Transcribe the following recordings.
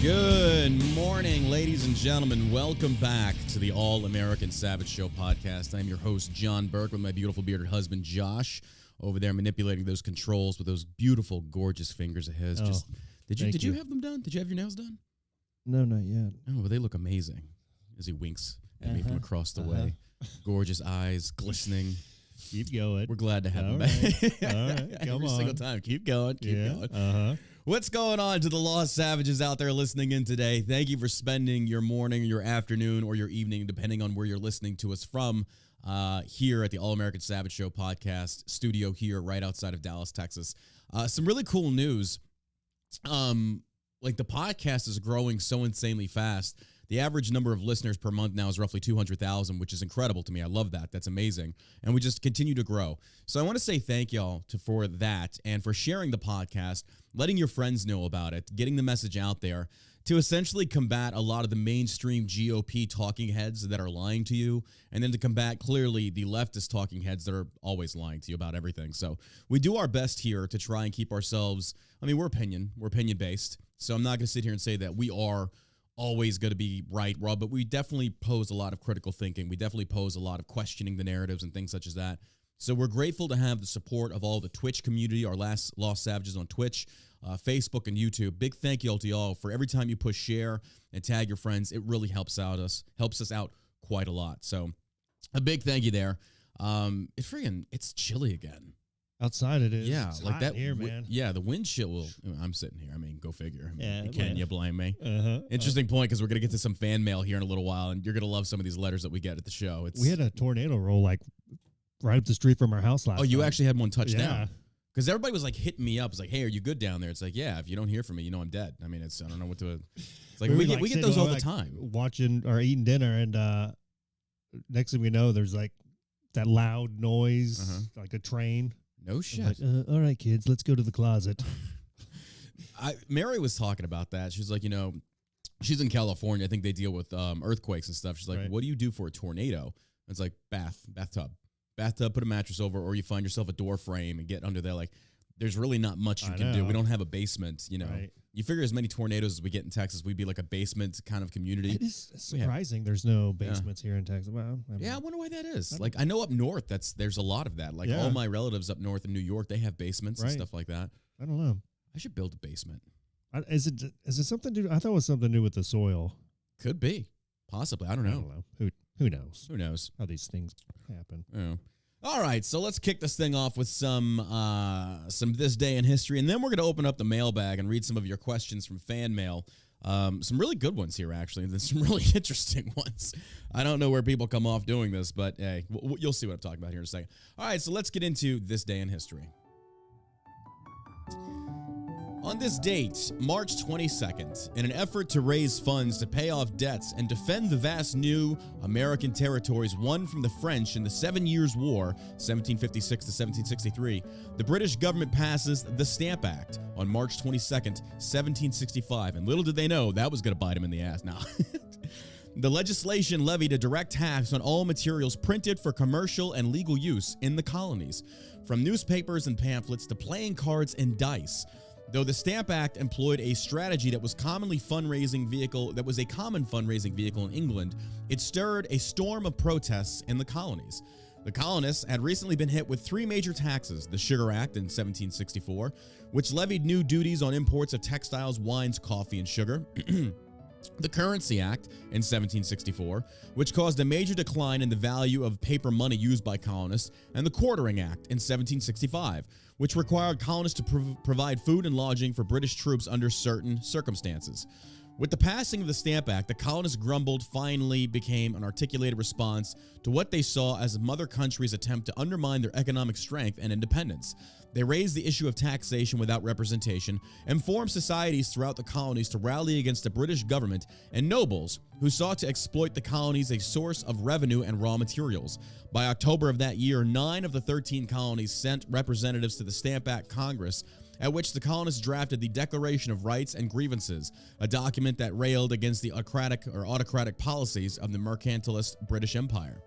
Good morning, ladies and gentlemen. Welcome back to the All-American Savage Show podcast. I'm your host, John Burke, with my beautiful bearded husband, Josh, over there manipulating those controls with those beautiful, gorgeous fingers of his. Did you have them done? Did you have your nails done? No, not yet. Oh, well, they look amazing. As he winks at me from across the way. Gorgeous eyes, glistening. Keep going. We're glad to have him back. All right. Every single time. Keep going. Keep going. What's going on to the Lost Savages out there listening in today? Thank you for spending your morning, your afternoon, or your evening, depending on where you're listening to us from, here at the All-American Savage Show podcast studio here right outside of Dallas, Texas. Some really cool news. Like the podcast is growing so insanely fast. The average number of listeners per month now is roughly 200,000, which is incredible to me. I love that. That's amazing. And we just continue to grow. So I want to say thank y'all for that and for sharing the podcast, letting your friends know about it, getting the message out there to essentially combat a lot of the mainstream GOP talking heads that are lying to you, and then to combat clearly the leftist talking heads that are always lying to you about everything. So we do our best here to try and keep ourselves, we're opinion-based. So I'm not going to sit here and say that we are always going to be right, Rob, but we definitely pose a lot of critical thinking. We definitely pose a lot of questioning the narratives and things such as that. So we're grateful to have the support of all the Twitch community, our Lost Savages on Twitch, Facebook, and YouTube. Big thank you all to y'all for every time you push share and tag your friends. It really helps us out quite a lot. So a big thank you there. It's chilly again. Outside it is. Yeah, it's like hot that here, man. Yeah, the wind chill will. I'm sitting here. Go figure. Yeah, You blame me? Interesting point, because we're gonna get to some fan mail here in a little while, and you're gonna love some of these letters that we get at the show. We had a tornado roll like right up the street from our house last. Oh, you night. Actually had one touch Yeah. down? Because everybody was like hitting me up. It's like, hey, are you good down there? It's like, yeah. If you don't hear from me, you know I'm dead. I don't know what to. It's like we get those all the time. Watching or eating dinner, and next thing we know, there's like that loud noise, like a train. No shit. Like, all right, kids, let's go to the closet. Mary was talking about that. She was like, she's in California. I think they deal with earthquakes and stuff. She's like, right. What do you do for a tornado? It's like bathtub, put a mattress over, or you find yourself a door frame and get under there. Like, there's really not much you can do. We don't have a basement, Right. You figure as many tornadoes as we get in Texas, we'd be like a basement kind of community. It is surprising there's no basements here in Texas. Well, I wonder why that is. I know up north, there's a lot of that. Like all my relatives up north in New York, they have basements and stuff like that. I don't know. I should build a basement. Is it something to do? I thought it was something to do with the soil. Could be. Possibly. I don't know. Who knows? Who knows how these things happen? Yeah. All right, so let's kick this thing off with some This Day in History, and then we're going to open up the mailbag and read some of your questions from fan mail. Some really good ones here, actually, and then some really interesting ones. I don't know where people come off doing this, but hey, you'll see what I'm talking about here in a second. All right, so let's get into This Day in History. On this date, March 22nd, in an effort to raise funds to pay off debts and defend the vast new American territories won from the French in the 7 Years' War, 1756 to 1763, the British government passes the Stamp Act on March 22nd, 1765, and little did they know that was going to bite them in the ass now. The legislation levied a direct tax on all materials printed for commercial and legal use in the colonies, from newspapers and pamphlets to playing cards and dice. Though the Stamp Act employed a strategy that was a common fundraising vehicle in England, it stirred a storm of protests in the colonies. The colonists had recently been hit with three major taxes: the Sugar Act in 1764, which levied new duties on imports of textiles, wines, coffee, and sugar. The Currency Act in 1764, which caused a major decline in the value of paper money used by colonists, and the Quartering Act in 1765, which required colonists to provide food and lodging for British troops under certain circumstances. With the passing of the Stamp Act, the colonists' grumbled finally became an articulated response to what they saw as the mother country's attempt to undermine their economic strength and independence. They raised the issue of taxation without representation and formed societies throughout the colonies to rally against the British government and nobles who sought to exploit the colonies as a source of revenue and raw materials. By October of that year, 9 of the 13 colonies sent representatives to the Stamp Act Congress, at which the colonists drafted the Declaration of Rights and Grievances, a document that railed against the autocratic policies of the mercantilist British Empire.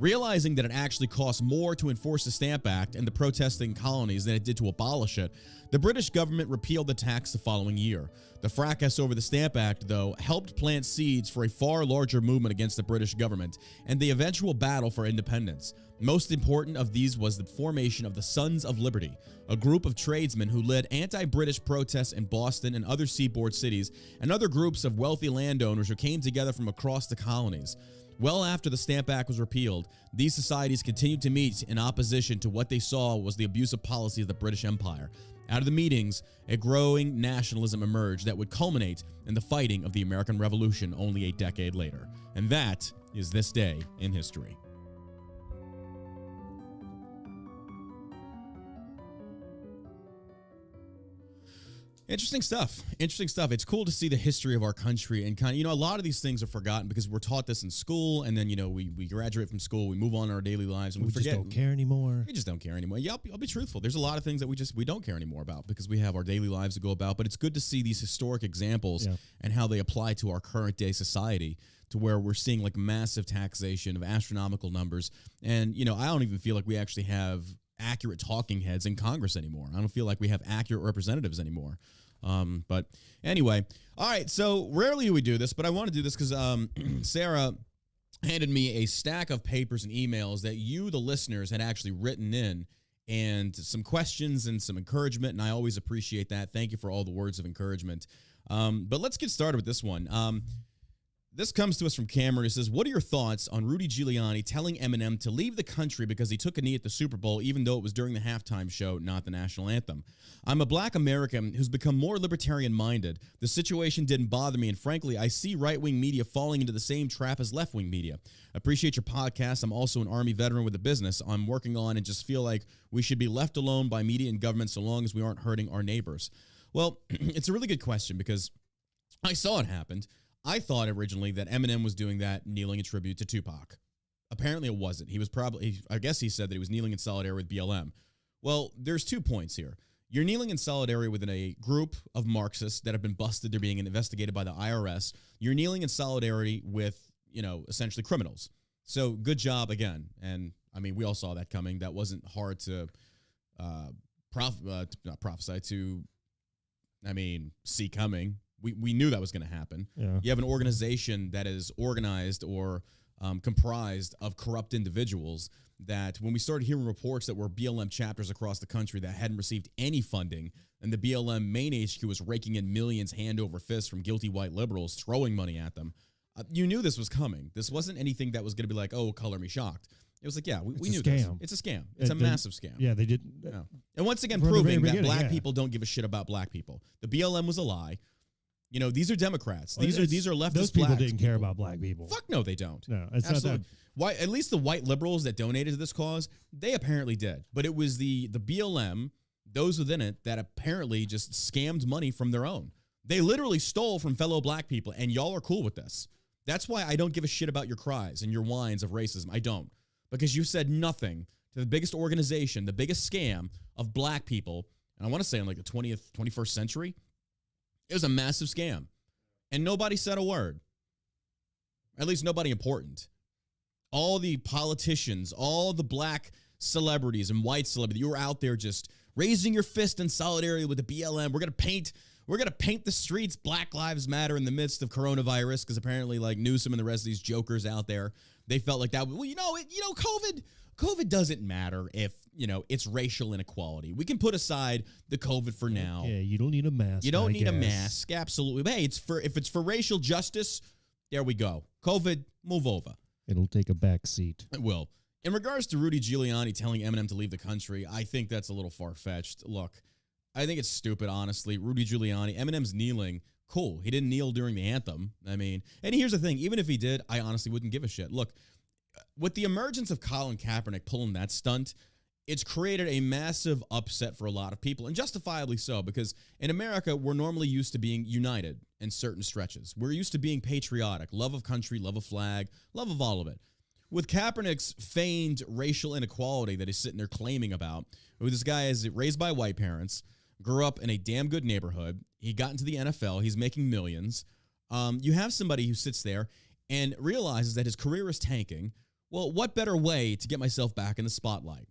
Realizing that it actually cost more to enforce the Stamp Act and the protesting colonies than it did to abolish it, the British government repealed the tax the following year. The fracas over the Stamp Act, though, helped plant seeds for a far larger movement against the British government and the eventual battle for independence. Most important of these was the formation of the Sons of Liberty, a group of tradesmen who led anti-British protests in Boston and other seaboard cities, and other groups of wealthy landowners who came together from across the colonies. Well after the Stamp Act was repealed, these societies continued to meet in opposition to what they saw was the abusive policy of the British Empire. Out of the meetings, a growing nationalism emerged that would culminate in the fighting of the American Revolution only a decade later. And that is this day in history. Interesting stuff. Interesting stuff. It's cool to see the history of our country and kind of, a lot of these things are forgotten because we're taught this in school, and then, we graduate from school, we move on in our daily lives, and we forget. We just don't care anymore. We just don't care anymore. Yeah, I'll be truthful. There's a lot of things that we don't care anymore about because we have our daily lives to go about, but it's good to see these historic examples and how they apply to our current day society, to where we're seeing like massive taxation of astronomical numbers. And, I don't even feel like we actually have accurate talking heads in Congress anymore. I don't feel like we have accurate representatives anymore. But anyway, all right, so rarely do we do this, but I want to do this because Sarah handed me a stack of papers and emails that you, the listeners, had actually written in, and some questions and some encouragement, and I always appreciate that. Thank you for all the words of encouragement. But let's get started with this one. This comes to us from Cameron. It says, what are your thoughts on Rudy Giuliani telling Eminem to leave the country because he took a knee at the Super Bowl, even though it was during the halftime show, not the national anthem? I'm a black American who's become more libertarian-minded. The situation didn't bother me, and frankly, I see right-wing media falling into the same trap as left-wing media. Appreciate your podcast. I'm also an Army veteran with a business I'm working on and just feel like we should be left alone by media and government so long as we aren't hurting our neighbors. Well, it's a really good question because I saw it happen. I thought originally that Eminem was doing that kneeling in tribute to Tupac. Apparently it wasn't. He was I guess he said that he was kneeling in solidarity with BLM. Well, there's 2 points here. You're kneeling in solidarity with a group of Marxists that have been busted. They're being investigated by the IRS. You're kneeling in solidarity with, essentially criminals. So good job again. And I mean, we all saw that coming. That wasn't hard to see coming. We knew that was going to happen. Yeah. You have an organization that is organized or comprised of corrupt individuals that when we started hearing reports that were BLM chapters across the country that hadn't received any funding, and the BLM main HQ was raking in millions hand over fist from guilty white liberals throwing money at them, you knew this was coming. This wasn't anything that was going to be like, oh, color me shocked. It was like, yeah, we knew this. It's a scam. It's a massive scam. Yeah, they did. Yeah. And once again, proving that black people don't give a shit about black people. The BLM was a lie. These are Democrats. These are leftist. Those people didn't care about black people. Fuck no, they don't. No, it's absolutely not that. Why? At least the white liberals that donated to this cause, they apparently did. But it was the BLM, those within it, that apparently just scammed money from their own. They literally stole from fellow black people, and y'all are cool with this. That's why I don't give a shit about your cries and your whines of racism. I don't, because you said nothing to the biggest organization, the biggest scam of black people, and I want to say in like the 21st century. It was a massive scam, and nobody said a word. At least nobody important. All the politicians, all the black celebrities and white celebrities, you were out there just raising your fist in solidarity with the BLM. We're gonna paint the streets Black Lives Matter in the midst of coronavirus, because apparently like Newsom and the rest of these jokers out there, they felt like that. Well, COVID doesn't matter if, it's racial inequality. We can put aside the COVID for now. Yeah, you don't need a mask. You don't need a mask, absolutely. But hey, if it's for racial justice, there we go. COVID, move over. It'll take a back seat. It will. In regards to Rudy Giuliani telling Eminem to leave the country, I think that's a little far-fetched. Look, I think it's stupid, honestly. Rudy Giuliani, Eminem's kneeling. Cool. He didn't kneel during the anthem. I mean, and here's the thing. Even if he did, I honestly wouldn't give a shit. Look, with the emergence of Colin Kaepernick pulling that stunt, it's created a massive upset for a lot of people, and justifiably so, because in America, we're normally used to being united in certain stretches. We're used to being patriotic, love of country, love of flag, love of all of it. With Kaepernick's feigned racial inequality that he's sitting there claiming about, this guy is raised by white parents, grew up in a damn good neighborhood, he got into the NFL, he's making millions. You have somebody who sits there and realizes that his career is tanking, Well, what better way to get myself back in the spotlight?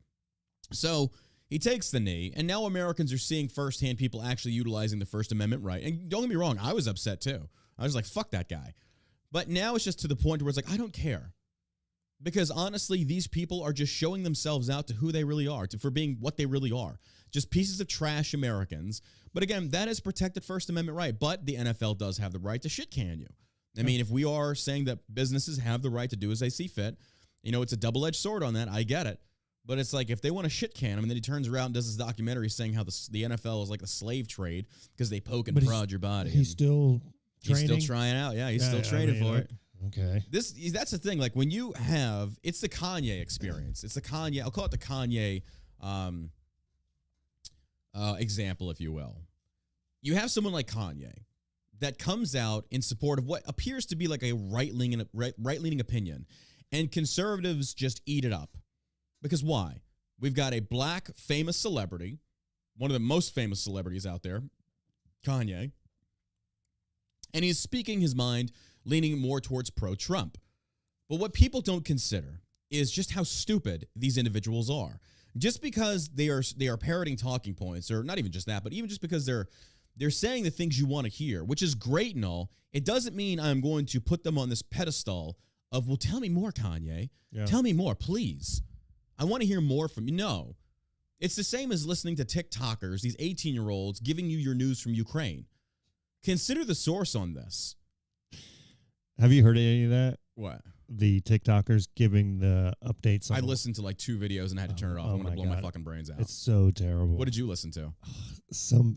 So he takes the knee, and now Americans are seeing firsthand people actually utilizing the First Amendment right. And don't get me wrong, I was upset too. I was like, fuck that guy. But now it's just to the point where it's like, I don't care. Because honestly, these people are just showing themselves out to who they really are, for being what they really are. Just pieces of trash Americans. But again, that is protected First Amendment right. But the NFL does have the right to shit can you. I mean, if we are saying that businesses have the right to do as they see fit, it's a double-edged sword on that. I get it. But it's like, if they want to shit can him, and then he turns around and does this documentary saying how the NFL is like a slave trade because they poke and prod your body. He's still training? He's still trying out. Yeah, he's still training for it. Okay. That's the thing. Like, when you have, it's the Kanye experience. It's the Kanye, I'll call it the Kanye example, if you will. You have someone like Kanye that comes out in support of what appears to be like a right-leaning opinion, and conservatives just eat it up. Because why? We've got a black famous celebrity, one of the most famous celebrities out there, Kanye, and he's speaking his mind, leaning more towards pro-Trump. But what people don't consider is just how stupid these individuals are. Just because they are parroting talking points, or not even just that, but even just because they're saying the things you want to hear, which is great and all, it doesn't mean I'm going to put them on this pedestal of, well, tell me more, Kanye. Yeah. Tell me more, please. I want to hear more from you. No. It's the same as listening to TikTokers, these 18-year-olds, giving you your news from Ukraine. Consider the source on this. Have you heard any of that? What? The TikTokers giving the updates. I listened to like 2 videos and I had to turn it off. I want to blow my fucking brains out. It's so terrible. What did you listen to? Some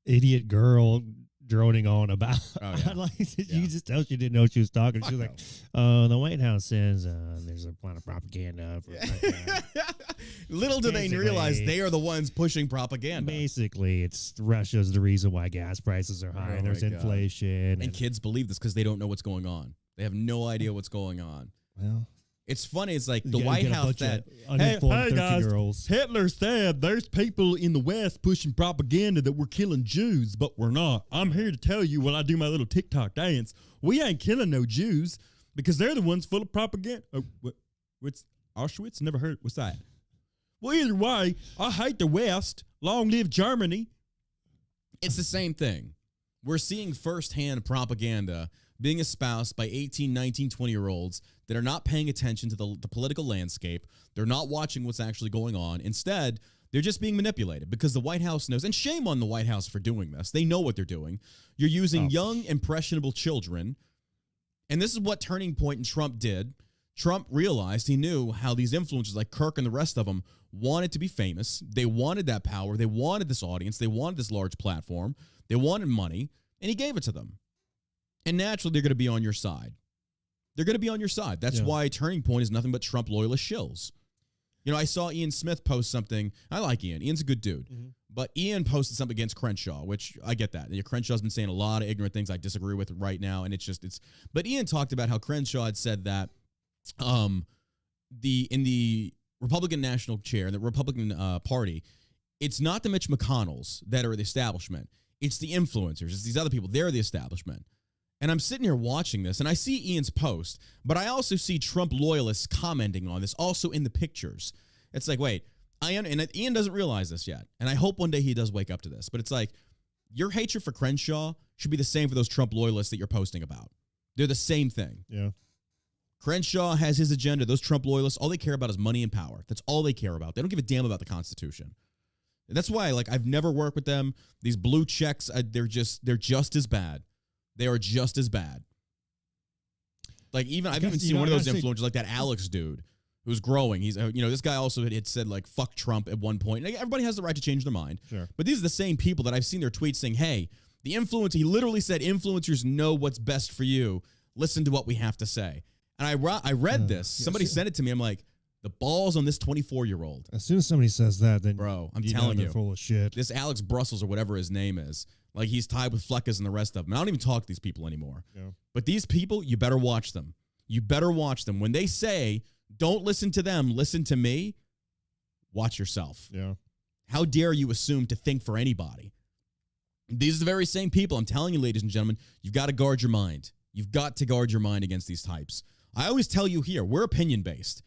idiot girl droning on about. Oh, yeah. You just tell she didn't know she was talking. She was like, the White House says there's a lot of propaganda. Little do they realize they are the ones pushing propaganda. Basically, it's Russia's the reason why gas prices are high. There's inflation. And kids believe this because they don't know what's going on. They have no idea what's going on. Well, it's funny. It's like the White House that, hey guys, Hitler said there's people in the West pushing propaganda that we're killing Jews, but we're not. I'm here to tell you when I do my little TikTok dance, we ain't killing no Jews because they're the ones full of propaganda. Oh, what's Auschwitz? Never heard. What's that? Well, either way, I hate the West. Long live Germany. It's the same thing. We're seeing firsthand propaganda being espoused by 18, 19, 20-year-olds that are not paying attention to the political landscape. They're not watching what's actually going on. Instead, they're just being manipulated because the White House knows, and shame on the White House for doing this. They know what they're doing. You're using young, impressionable children, and this is what Turning Point and Trump did. Trump realized, he knew how these influencers like Kirk and the rest of them wanted to be famous. They wanted that power. They wanted this audience. They wanted this large platform. They wanted money, and he gave it to them. And naturally, they're going to be on your side. They're going to be on your side. That's why Turning Point is nothing but Trump loyalist shills. I saw Ian Smith post something. I like Ian. Ian's a good dude. Mm-hmm. But Ian posted something against Crenshaw, which I get that. Crenshaw's been saying a lot of ignorant things I disagree with right now. And but Ian talked about how Crenshaw had said that in the Republican National Chair, the Republican Party, it's not the Mitch McConnells that are the establishment. It's the influencers. It's these other people. They're the establishment. And I'm sitting here watching this, and I see Ian's post, but I also see Trump loyalists commenting on this, also in the pictures. It's like, wait, and Ian doesn't realize this yet, and I hope one day he does wake up to this, but it's like, your hatred for Crenshaw should be the same for those Trump loyalists that you're posting about. They're the same thing. Yeah. Crenshaw has his agenda. Those Trump loyalists, all they care about is money and power. That's all they care about. They don't give a damn about the Constitution. That's why, I've never worked with them. These blue checks, they're just as bad. They are just as bad. I've even seen one of those influencers like that Alex dude who's growing. He's, this guy also had said fuck Trump at one point. Everybody has the right to change their mind. Sure. But these are the same people that I've seen their tweets saying, hey, the influencer, he literally said influencers know what's best for you. Listen to what we have to say. And I read this. Somebody sent it to me. I'm like, the balls on this 24-year-old. As soon as somebody says that, then bro, I'm telling you, full of shit. This Alex Brussels or whatever his name is, he's tied with Fleckas and the rest of them. I don't even talk to these people anymore. Yeah. But these people, you better watch them. You better watch them. When they say, don't listen to them, listen to me, watch yourself. Yeah. How dare you assume to think for anybody? These are the very same people. I'm telling you, ladies and gentlemen, you've got to guard your mind. You've got to guard your mind against these types. I always tell you here, we're opinion-based.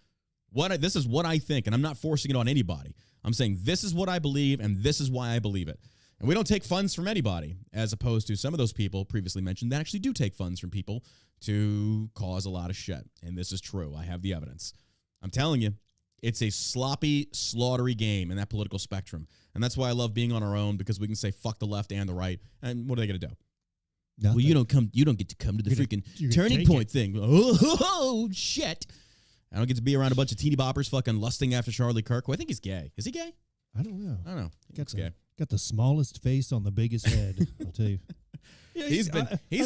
This is what I think, and I'm not forcing it on anybody. I'm saying this is what I believe, and this is why I believe it. And we don't take funds from anybody, as opposed to some of those people previously mentioned that actually do take funds from people to cause a lot of shit. And this is true. I have the evidence. I'm telling you, it's a sloppy, slaughtery game in that political spectrum. And that's why I love being on our own, because we can say fuck the left and the right. And what are they going to do? Nothing. Well, you don't get to come to the freaking turning point thing. Oh, shit. I don't get to be around a bunch of teeny boppers fucking lusting after Charlie Kirk, who I think is gay. Is he gay? I don't know. I don't know. He's gay. Got the smallest face on the biggest head, I'll tell you. Yeah, he's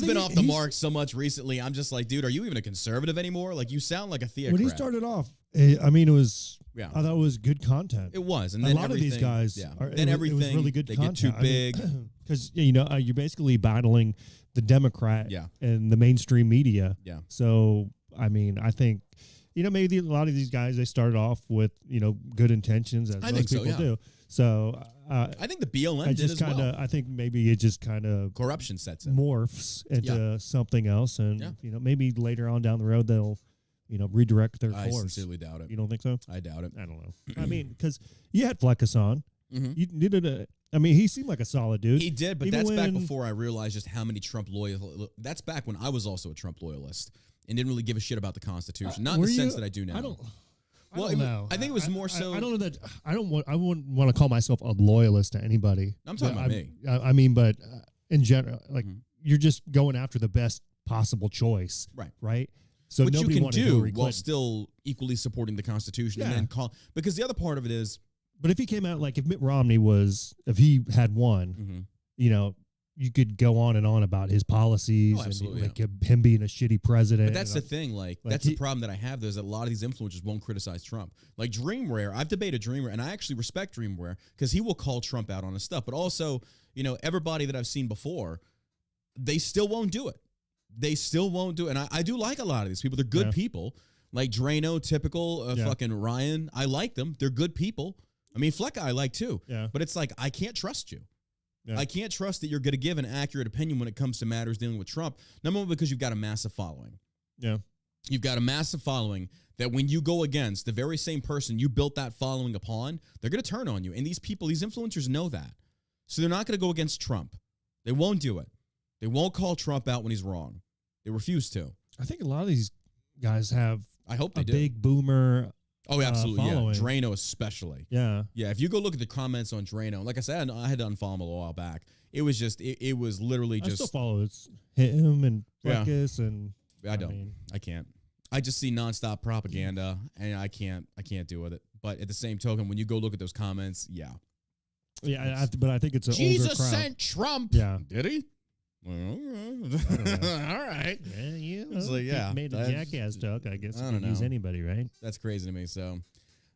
been off the mark so much recently. I'm just like, dude, are you even a conservative anymore? Like, you sound like a theocrat. When he started off, I mean, it was. Yeah. I thought it was good content. It was, and a then lot of these guys. Yeah. Then everything. It was really good they content. get too big because you're basically battling the Democrat and the mainstream media. Yeah. So I mean, I think. Maybe a lot of these guys, they started off with, good intentions, as most people do. So I think the BLM did as well. I think maybe it just kind of corruption sets in. Morphs into something else, and maybe later on down the road they'll, redirect their course. I sincerely doubt it. You don't think so? I doubt it. I don't know. I mean, because you had Fleckus on. Mm-hmm. You needed he seemed like a solid dude. He did, but that's back before I realized just how many Trump loyalists. That's back when I was also a Trump loyalist and didn't really give a shit about the Constitution. Not in the sense that I do now. I don't know. I think it was more so. I don't know that. I wouldn't want to call myself a loyalist to anybody. I'm talking about me. I mean, but in general, like you're just going after the best possible choice, right? So which nobody you can do while quit. still equally supporting the Constitution, and then because the other part of it is. But if he came out if Mitt Romney if he had won, you could go on and on about his policies and him being a shitty president. But that's the thing. That's the problem that I have. There's a lot of these influencers won't criticize Trump. Like Dreamwear, I've debated Dreamwear, and I actually respect Dreamwear because he will call Trump out on his stuff. But also, everybody that I've seen before, they still won't do it. They still won't do it. And I do like a lot of these people. They're good people. Like Drano, typical fucking Ryan. I like them. They're good people. I mean, Flecka I like too. Yeah. But it's like, I can't trust you. Yeah. I can't trust that you're going to give an accurate opinion when it comes to matters dealing with Trump. Number one, because you've got a massive following. Yeah. You've got a massive following that when you go against the very same person you built that following upon, they're going to turn on you. And these people, these influencers know that. So they're not going to go against Trump. They won't do it. They won't call Trump out when he's wrong. They refuse to. I think a lot of these guys have I hope they do. Big boomer. Oh, absolutely. Following. Yeah. Drano especially. Yeah. Yeah. If you go look at the comments on Drano, like I said, I had to unfollow him a while back. It was just, it was literally just. I still follow him and Fleckus and. I can't. I just see nonstop propaganda and I can't deal with it. But at the same token, when you go look at those comments, Yeah, but I think it's an Jesus older crowd. sent Trump. Yeah. Did he? Well, all right. Yeah, It's like, made a jackass talk. I guess you can use anybody, right? That's crazy to me. So,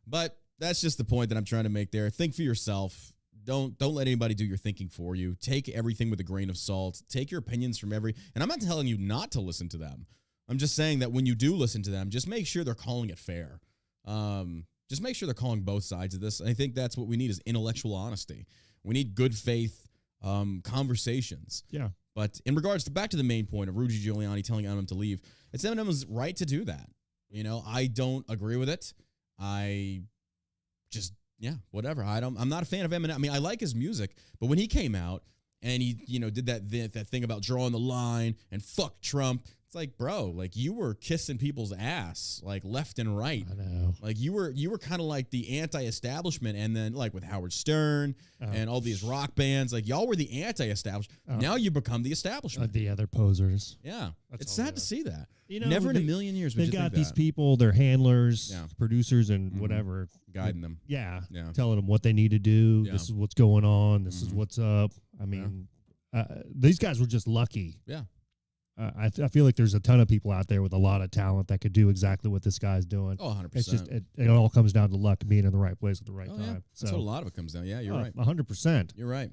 but that's just the point that I'm trying to make there. Think for yourself. Don't let anybody do your thinking for you. Take everything with a grain of salt. Take your opinions from and I'm not telling you not to listen to them. I'm just saying that when you do listen to them, just make sure they're calling it fair. Just make sure they're calling both sides of this. I think that's what we need is intellectual honesty. We need good faith conversations. Yeah. But in regards to back to the main point of Rudy Giuliani telling Eminem to leave, it's Eminem's right to do that. I don't agree with it. I just, whatever. I'm not a fan of Eminem. I mean, I like his music, but when he came out and he, did that thing about drawing the line and fuck Trump, it's like, bro, like you were kissing people's ass like left and right. I know. Like you were kind of like the anti-establishment, and then like with Howard Stern and all these rock bands, like y'all were the anti-establishment. Now you become the establishment. The other posers. Yeah, it's sad to see that. You Never in a million years. They've got these people, their handlers, producers, and whatever, guiding them. Yeah, telling them what they need to do. Yeah. This is what's going on. This is what's up. I mean, these guys were just lucky. Yeah. I feel like there's a ton of people out there with a lot of talent that could do exactly what this guy's doing. Oh, 100%. It's just, it all comes down to luck, being in the right place at the right time. Yeah. That's what a lot of it comes down. Yeah, you're right. 100%. You're right.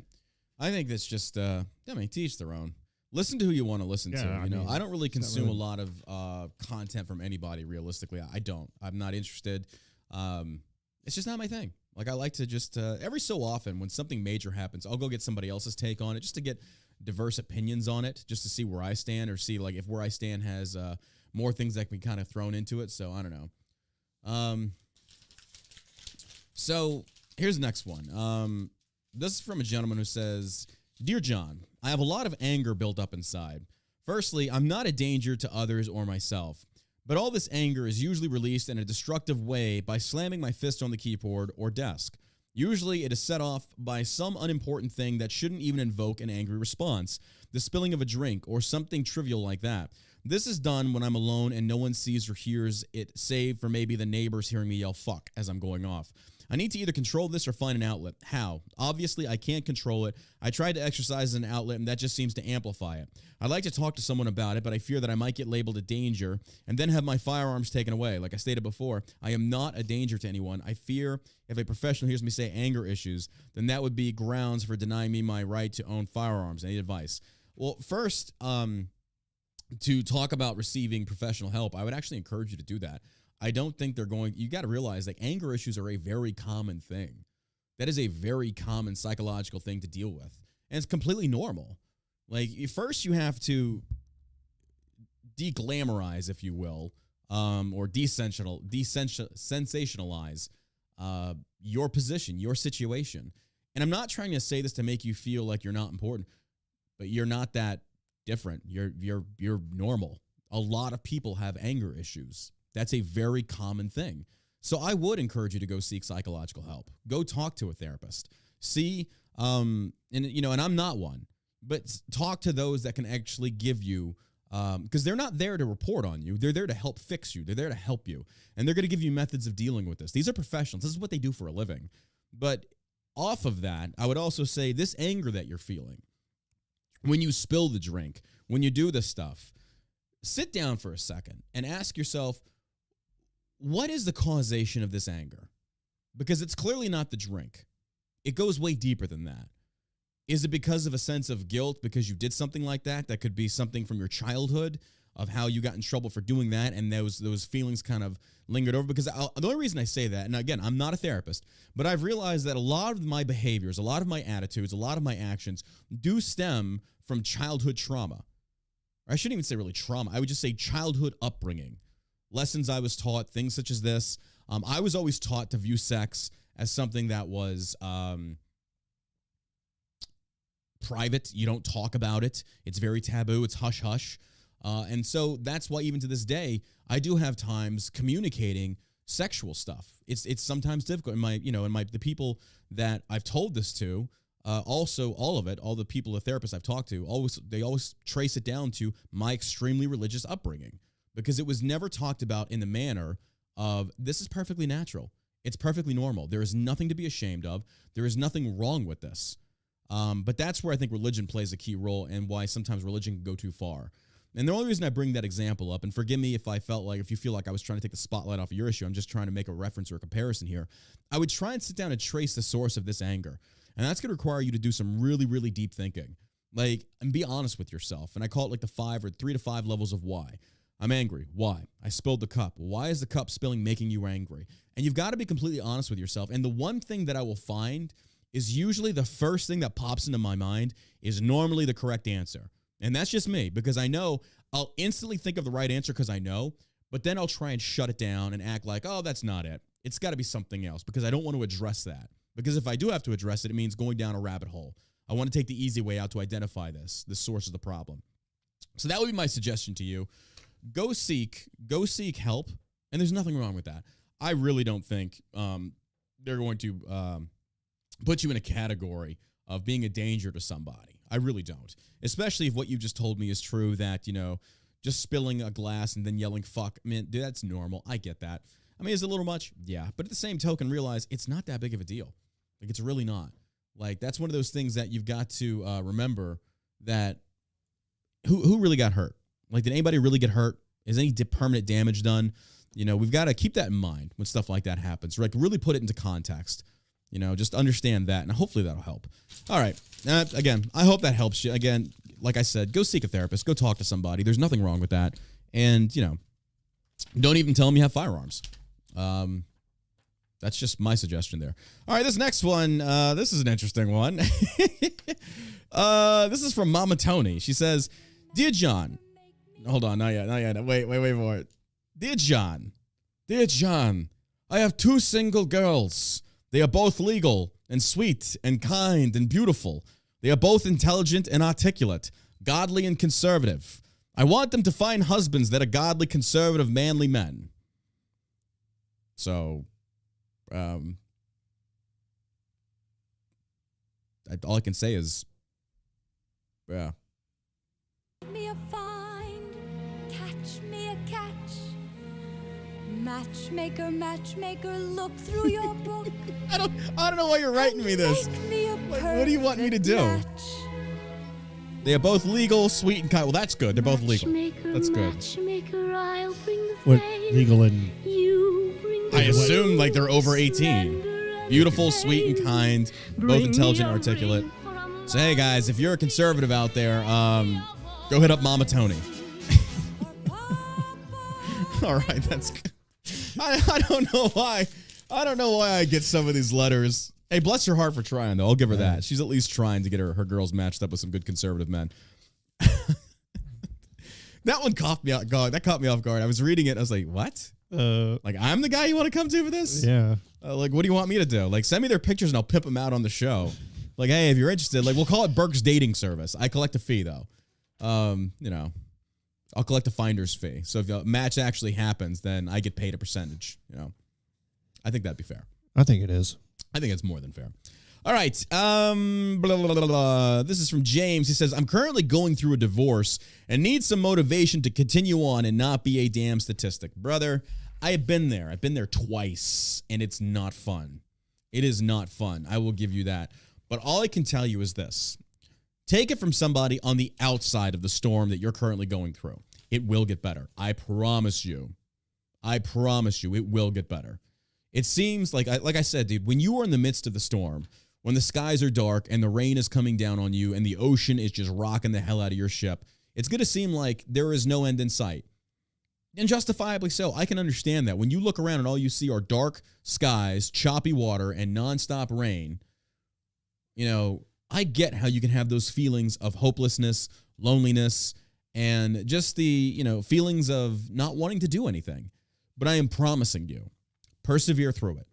I think that's just, teach their own. Listen to who you want to listen to. I don't really consume a lot of content from anybody, realistically. I don't. I'm not interested. It's just not my thing. Like, I like to just, every so often, when something major happens, I'll go get somebody else's take on it just to get diverse opinions on it, just to see where I stand, or see like if where I stand has more things that can be kind of thrown into it. So I don't know. So here's the next one. This is from a gentleman who says, "Dear John, I have a lot of anger built up inside. Firstly, I'm not a danger to others or myself, but all this anger is usually released in a destructive way by slamming my fist on the keyboard or desk. Usually it is set off by some unimportant thing that shouldn't even invoke an angry response, the spilling of a drink or something trivial like that. This is done when I'm alone and no one sees or hears it, save for maybe the neighbors hearing me yell fuck as I'm going off. I need to either control this or find an outlet. How? Obviously, I can't control it. I tried to exercise an outlet, and that just seems to amplify it. I'd like to talk to someone about it, but I fear that I might get labeled a danger and then have my firearms taken away. Like I stated before, I am not a danger to anyone. I fear if a professional hears me say anger issues, then that would be grounds for denying me my right to own firearms. Any advice?" Well, first, to talk about receiving professional help, I would actually encourage you to do that. I don't think you got to realize that anger issues are a very common thing. That is a very common psychological thing to deal with. And it's completely normal. Like, first you have to de-glamorize, if you will, or sensationalize your position, your situation. And I'm not trying to say this to make you feel like you're not important, but you're not that different. You're normal. A lot of people have anger issues. That's a very common thing. So I would encourage you to go seek psychological help. Go talk to a therapist. See, and I'm not one, but talk to those that can actually give you, because they're not there to report on you. They're there to help fix you. They're there to help you. And they're going to give you methods of dealing with this. These are professionals. This is what they do for a living. But off of that, I would also say this anger that you're feeling, when you spill the drink, when you do this stuff, sit down for a second and ask yourself, what is the causation of this anger? Because it's clearly not the drink. It goes way deeper than that. Is it because of a sense of guilt because you did something like that? That could be something from your childhood of how you got in trouble for doing that, and those feelings kind of lingered over. Because the only reason I say that, and again, I'm not a therapist, but I've realized that a lot of my behaviors, a lot of my attitudes, a lot of my actions do stem from childhood trauma. Or I shouldn't even say really trauma. I would just say childhood upbringing. Lessons I was taught, things such as this. I was always taught to view sex as something that was private. You don't talk about it. It's very taboo. It's hush-hush. And so that's why even to this day, I do have times communicating sexual stuff. It's sometimes difficult. The people that I've told this to, also all the people, the therapists I've talked to, they always trace it down to my extremely religious upbringing. Because it was never talked about in the manner of, this is perfectly natural. It's perfectly normal. There is nothing to be ashamed of. There is nothing wrong with this. But that's where I think religion plays a key role and why sometimes religion can go too far. And the only reason I bring that example up, and forgive me if you feel like I was trying to take the spotlight off of your issue, I'm just trying to make a reference or a comparison here. I would try and sit down and trace the source of this anger. And that's going to require you to do some really, really deep thinking. And be honest with yourself. And I call it the 3 to 5 levels of why. I'm angry. Why? I spilled the cup. Why is the cup spilling making you angry? And you've got to be completely honest with yourself. And the one thing that I will find is usually the first thing that pops into my mind is normally the correct answer. And that's just me, because I know I'll instantly think of the right answer because I know, but then I'll try and shut it down and act like, oh, that's not it. It's got to be something else, because I don't want to address that. Because if I do have to address it, it means going down a rabbit hole. I want to take the easy way out to identify the source of the problem. So that would be my suggestion to you. Go seek help, and there's nothing wrong with that. I really don't think they're going to put you in a category of being a danger to somebody. I really don't. Especially if what you just told me is true, that, just spilling a glass and then yelling fuck, dude, that's normal. I get that. I mean, is it a little much? Yeah. But at the same token, realize it's not that big of a deal. It's really not. That's one of those things that you've got to remember, that who really got hurt? Did anybody really get hurt? Is any permanent damage done? We've got to keep that in mind when stuff like that happens. Really put it into context. Just understand that, and hopefully that'll help. All right. Again, I hope that helps you. Again, like I said, go seek a therapist. Go talk to somebody. There's nothing wrong with that. And, don't even tell them you have firearms. That's just my suggestion there. All right, this next one, this is an interesting one. This is from Mama Tony. She says, "Dear John, Hold on, not yet. Wait for it. Dear John, I have 2 single girls. They are both legal and sweet and kind and beautiful. They are both intelligent and articulate, godly and conservative. I want them to find husbands that are godly, conservative, manly men. So, all I can say is, yeah. Me a find, catch me a catch. Matchmaker, look through your book. I don't know why you're writing me this. What do you want me to do? Match. They are both legal, sweet, and kind. Well, that's good. They're both legal. That's good. I'll bring the what, legal and... I assume like they're over 18. Beautiful, sweet, and kind. Both intelligent and articulate. So, hey, guys, if you're a conservative out there, go hit up Mama Tony. All right, that's good. I don't know why. I don't know why I get some of these letters. Hey, bless her heart for trying, though. I'll give her that. She's at least trying to get her girls matched up with some good conservative men. That one caught me off guard. That caught me off guard. I was reading it. And I was like, what? Like, I'm the guy you want to come to for this? Yeah. Like, what do you want me to do? Like, send me their pictures and I'll pimp them out on the show. Like, hey, if you're interested, like, we'll call it Burke's dating service. I collect a fee, though. You know, I'll collect a finder's fee. So if a match actually happens, then I get paid a percentage, you know. I think that'd be fair. I think it is. I think it's more than fair. All right. Blah, blah, blah, blah. This is from James. He says, I'm currently going through a divorce and need some motivation to continue on and not be a damn statistic. Brother, I have been there. I've been there twice, and it's not fun. It is not fun. I will give you that. But all I can tell you is this. Take it from somebody on the outside of the storm that you're currently going through. It will get better. I promise you. I promise you it will get better. It seems like I said, dude, when you are in the midst of the storm, when the skies are dark and the rain is coming down on you and the ocean is just rocking the hell out of your ship, it's going to seem like there is no end in sight. And justifiably so. I can understand that. When you look around and all you see are dark skies, choppy water, and nonstop rain, you know, I get how you can have those feelings of hopelessness, loneliness, and just the, you know, feelings of not wanting to do anything. But I am promising you, persevere through it.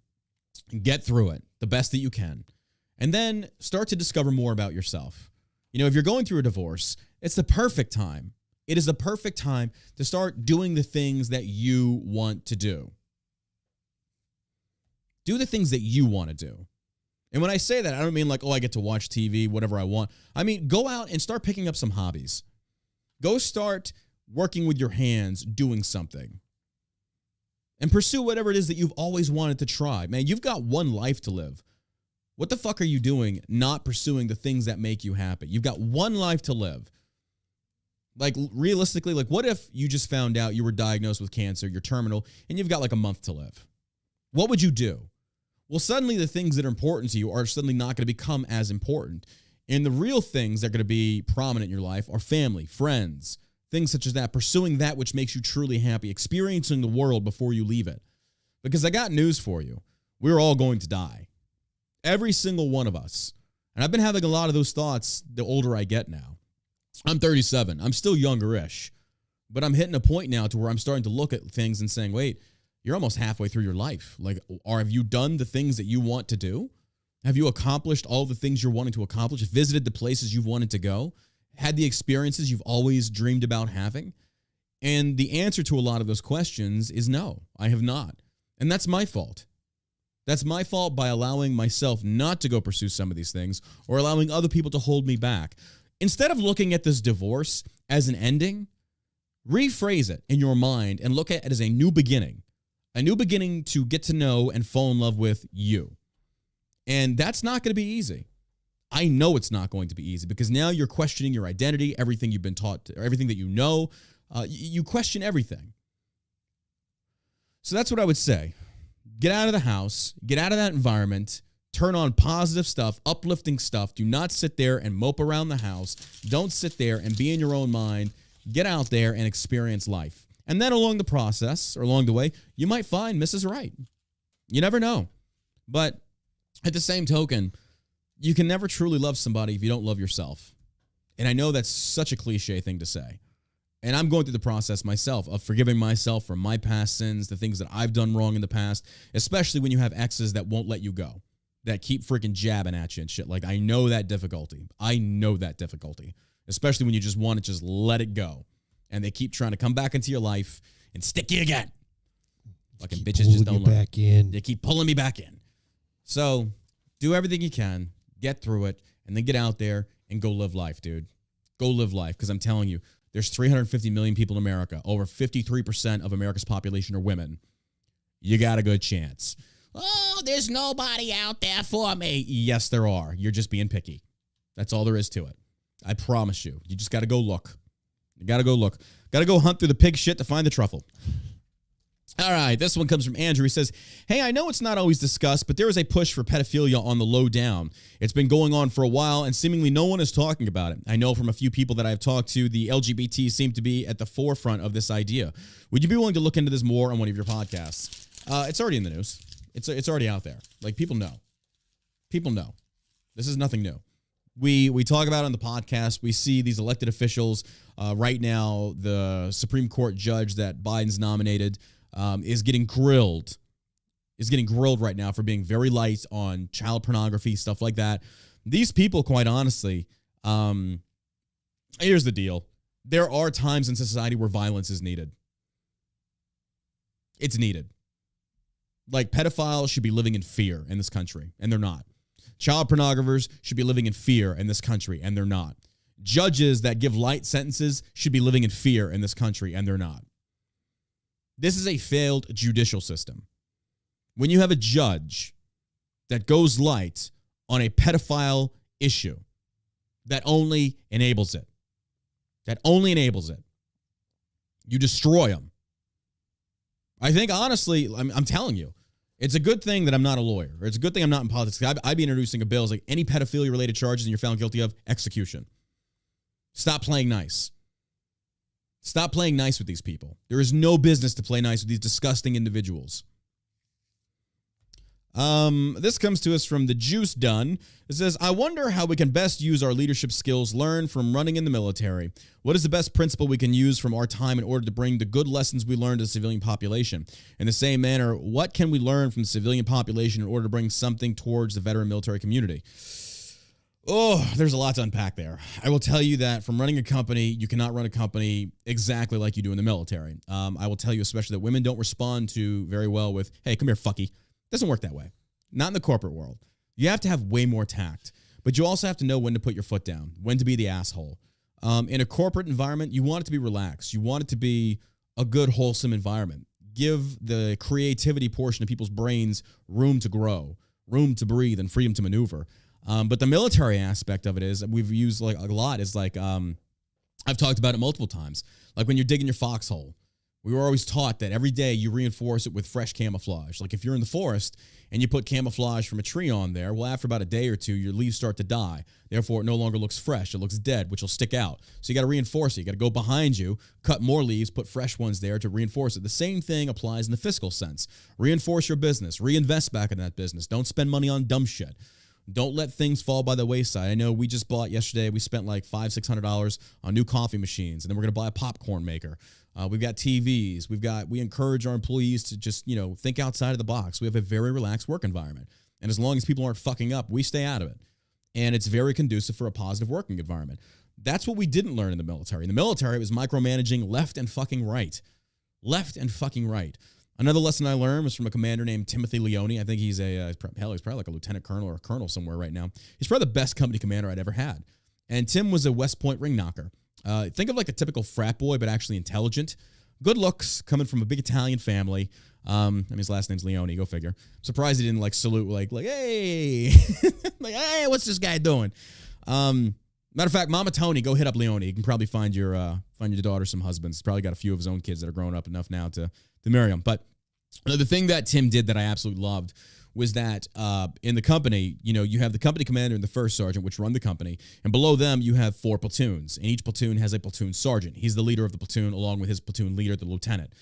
Get through it the best that you can. And then start to discover more about yourself. You know, if you're going through a divorce, it's the perfect time. It is the perfect time to start doing the things that you want to do. Do the things that you want to do. And when I say that, I don't mean like, oh, I get to watch TV, whatever I want. I mean, go out and start picking up some hobbies. Go start working with your hands, doing something. And pursue whatever it is that you've always wanted to try. Man, you've got one life to live. What the fuck are you doing not pursuing the things that make you happy? You've got one life to live. Like, realistically, like, what if you just found out you were diagnosed with cancer, you're terminal, and you've got like a month to live? What would you do? Well, suddenly the things that are important to you are suddenly not going to become as important. And the real things that are going to be prominent in your life are family, friends, things such as that, pursuing that which makes you truly happy, experiencing the world before you leave it. Because I got news for you. We're all going to die. Every single one of us. And I've been having a lot of those thoughts the older I get now. I'm 37. I'm still younger-ish. But I'm hitting a point now to where I'm starting to look at things and saying, wait, you're almost halfway through your life. Like, have you done the things that you want to do? Have you accomplished all the things you're wanting to accomplish? Visited the places you've wanted to go? Had the experiences you've always dreamed about having? And the answer to a lot of those questions is no, I have not. And that's my fault. That's my fault by allowing myself not to go pursue some of these things or allowing other people to hold me back. Instead of looking at this divorce as an ending, rephrase it in your mind and look at it as a new beginning to get to know and fall in love with you. And that's not going to be easy. I know it's not going to be easy because now you're questioning your identity, everything you've been taught, everything that you know. You question everything. So that's what I would say. Get out of the house, get out of that environment, turn on positive stuff, uplifting stuff. Do not sit there and mope around the house. Don't sit there and be in your own mind. Get out there and experience life. And then along the process, or along the way, you might find Mrs. Right. You never know. But at the same token, you can never truly love somebody if you don't love yourself. And I know that's such a cliche thing to say. And I'm going through the process myself of forgiving myself for my past sins, the things that I've done wrong in the past, especially when you have exes that won't let you go, that keep freaking jabbing at you and shit. Like, I know that difficulty. Especially when you just want to just let it go. And they keep trying to come back into your life and stick you again. Fucking bitches just don't learn. Back in. They keep pulling me back in. So do everything you can, get through it, and then get out there and go live life, dude. Go live life, because I'm telling you, there's 350 million people in America. Over 53% of America's population are women. You got a good chance. Oh, there's nobody out there for me. Yes, there are. You're just being picky. That's all there is to it. I promise you. You just got to go look. You got to go look. Got to go hunt through the pig shit to find the truffle. All right, this one comes from Andrew. He says, hey, I know it's not always discussed, but there is a push for pedophilia on the low down. It's been going on for a while, and seemingly no one is talking about it. I know from a few people that I've talked to, the LGBT seem to be at the forefront of this idea. Would you be willing to look into this more on one of your podcasts? It's already in the news. It's already out there. Like, people know. People know. This is nothing new. We talk about it on the podcast. We see these elected officials. Right now, the Supreme Court judge that Biden's nominated is getting grilled right now for being very light on child pornography, stuff like that. These people, quite honestly, here's the deal. There are times in society where violence is needed. It's needed. Like, pedophiles should be living in fear in this country, and they're not. Child pornographers should be living in fear in this country, and they're not. Judges that give light sentences should be living in fear in this country, and they're not. This is a failed judicial system. When you have a judge that goes light on a pedophile issue, that only enables it. You destroy them. I think, honestly, I'm telling you, it's a good thing that I'm not a lawyer. Or it's a good thing I'm not in politics. I'd be introducing a bill like any pedophilia-related charges and you're found guilty of, execution. Stop playing nice. Stop playing nice with these people. There is no business to play nice with these disgusting individuals. This comes to us from the Juice Done. It says, I wonder how we can best use our leadership skills learned from running in the military. What is the best principle we can use from our time in order to bring the good lessons we learned to the civilian population? In the same manner, what can we learn from the civilian population in order to bring something towards the veteran military community? Oh, there's a lot to unpack there. I will tell you that from running a company, you cannot run a company exactly like you do in the military. I will tell you especially that women don't respond to very well with, hey, come here, fucky. Doesn't work that way. Not in the corporate world. You have to have way more tact, but you also have to know when to put your foot down, when to be the asshole. In a corporate environment, you want it to be relaxed. You want it to be a good, wholesome environment. Give the creativity portion of people's brains room to grow, room to breathe, and freedom to maneuver. But the military aspect of it is, we've used like a lot, is like, I've talked about it multiple times. Like when you're digging your foxhole, we were always taught that every day you reinforce it with fresh camouflage. Like if you're in the forest and you put camouflage from a tree on there, well, after about a day or two, your leaves start to die. Therefore, it no longer looks fresh. It looks dead, which will stick out. So you got to reinforce it. You got to go behind you, cut more leaves, put fresh ones there to reinforce it. The same thing applies in the fiscal sense. Reinforce your business. Reinvest back in that business. Don't spend money on dumb shit. Don't let things fall by the wayside. I know we just bought yesterday, we spent like $500-$600 on new coffee machines, and then we're going to buy a popcorn maker. We've got TVs. We encourage our employees to just, think outside of the box. We have a very relaxed work environment. And as long as people aren't fucking up, we stay out of it. And it's very conducive for a positive working environment. That's what we didn't learn in the military. In the military, it was micromanaging left and fucking right. Left and fucking right. Another lesson I learned was from a commander named Timothy Leone. I think he's he's probably like a lieutenant colonel or a colonel somewhere right now. He's probably the best company commander I'd ever had. And Tim was a West Point ring knocker. Think of like a typical frat boy, but actually intelligent. Good looks, coming from a big Italian family. His last name's Leone, go figure. Surprised he didn't like salute like hey, like, hey, what's this guy doing? Matter of fact, Mama Tony, go hit up Leone. You can probably find your daughter some husbands. He's probably got a few of his own kids that are grown up enough now to marry him. But the thing that Tim did that I absolutely loved was that in the company, you have the company commander and the first sergeant, which run the company. And below them, you have 4 platoons. And each platoon has a platoon sergeant. He's the leader of the platoon, along with his platoon leader, the lieutenant.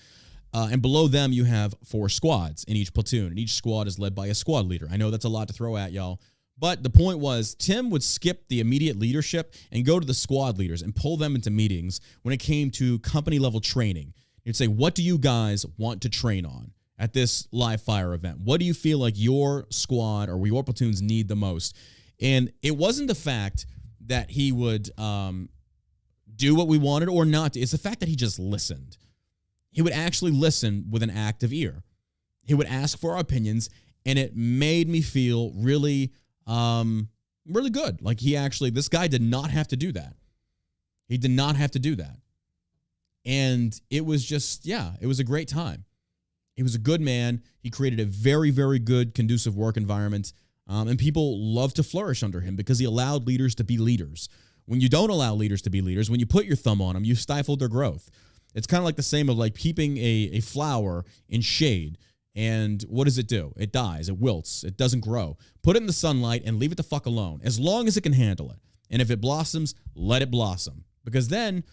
And below them, you have 4 squads in each platoon. And each squad is led by a squad leader. I know that's a lot to throw at y'all, But the point was, Tim would skip the immediate leadership and go to the squad leaders and pull them into meetings when it came to company-level training. He'd say, what do you guys want to train on at this live fire event? What do you feel like your squad or your platoons need the most? And it wasn't the fact that he would do what we wanted or not. It's the fact that he just listened. He would actually listen with an active ear. He would ask for our opinions, and it made me feel really... really good. Like this guy did not have to do that. He did not have to do that. And it was just, it was a great time. He was a good man. He created a very, very good, conducive work environment. And people love to flourish under him because he allowed leaders to be leaders. When you don't allow leaders to be leaders, when you put your thumb on them, you stifle their growth. It's kind of like the same of like keeping a flower in shade. And what does it do? It dies. It wilts. It doesn't grow. Put it in the sunlight and leave it the fuck alone as long as it can handle it. And if it blossoms, let it blossom. Because then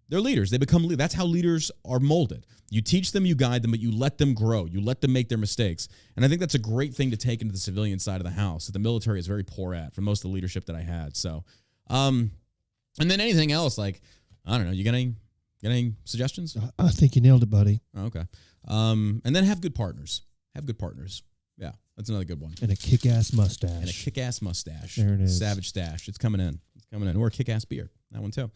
they're leaders. They become leaders. That's how leaders are molded. You teach them, you guide them, but you let them grow. You let them make their mistakes. And I think that's a great thing to take into the civilian side of the house that the military is very poor at for most of the leadership that I had. So, and then anything else, like, I don't know, you got any suggestions? I think you nailed it, buddy. Oh, okay. And then have good partners. Have good partners. Yeah, that's another good one. And a kick-ass mustache. And a kick-ass mustache. There it is. Savage stash. It's coming in. Or a kick-ass beard. That one too.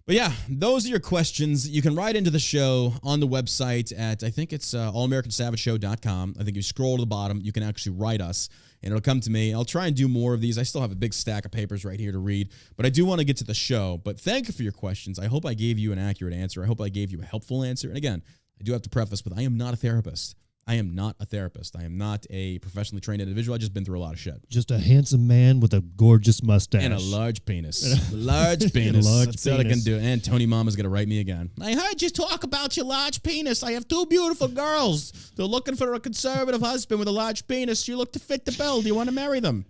But yeah, those are your questions. You can write into the show on the website at, I think it's allamericansavageshow.com. I think you scroll to the bottom, you can actually write us, and it'll come to me. I'll try and do more of these. I still have a big stack of papers right here to read, but I do want to get to the show. But thank you for your questions. I hope I gave you an accurate answer. I hope I gave you a helpful answer. And again, I do have to preface with, I am not a therapist. I am not a therapist. I am not a professionally trained individual. I've just been through a lot of shit. Just a handsome man with a gorgeous mustache. And a large penis. Large penis. That's all I can do. And Tony Mama's going to write me again. I heard you talk about your large penis. I have two beautiful girls. They're looking for a conservative husband with a large penis. You look to fit the bill. Do you want to marry them?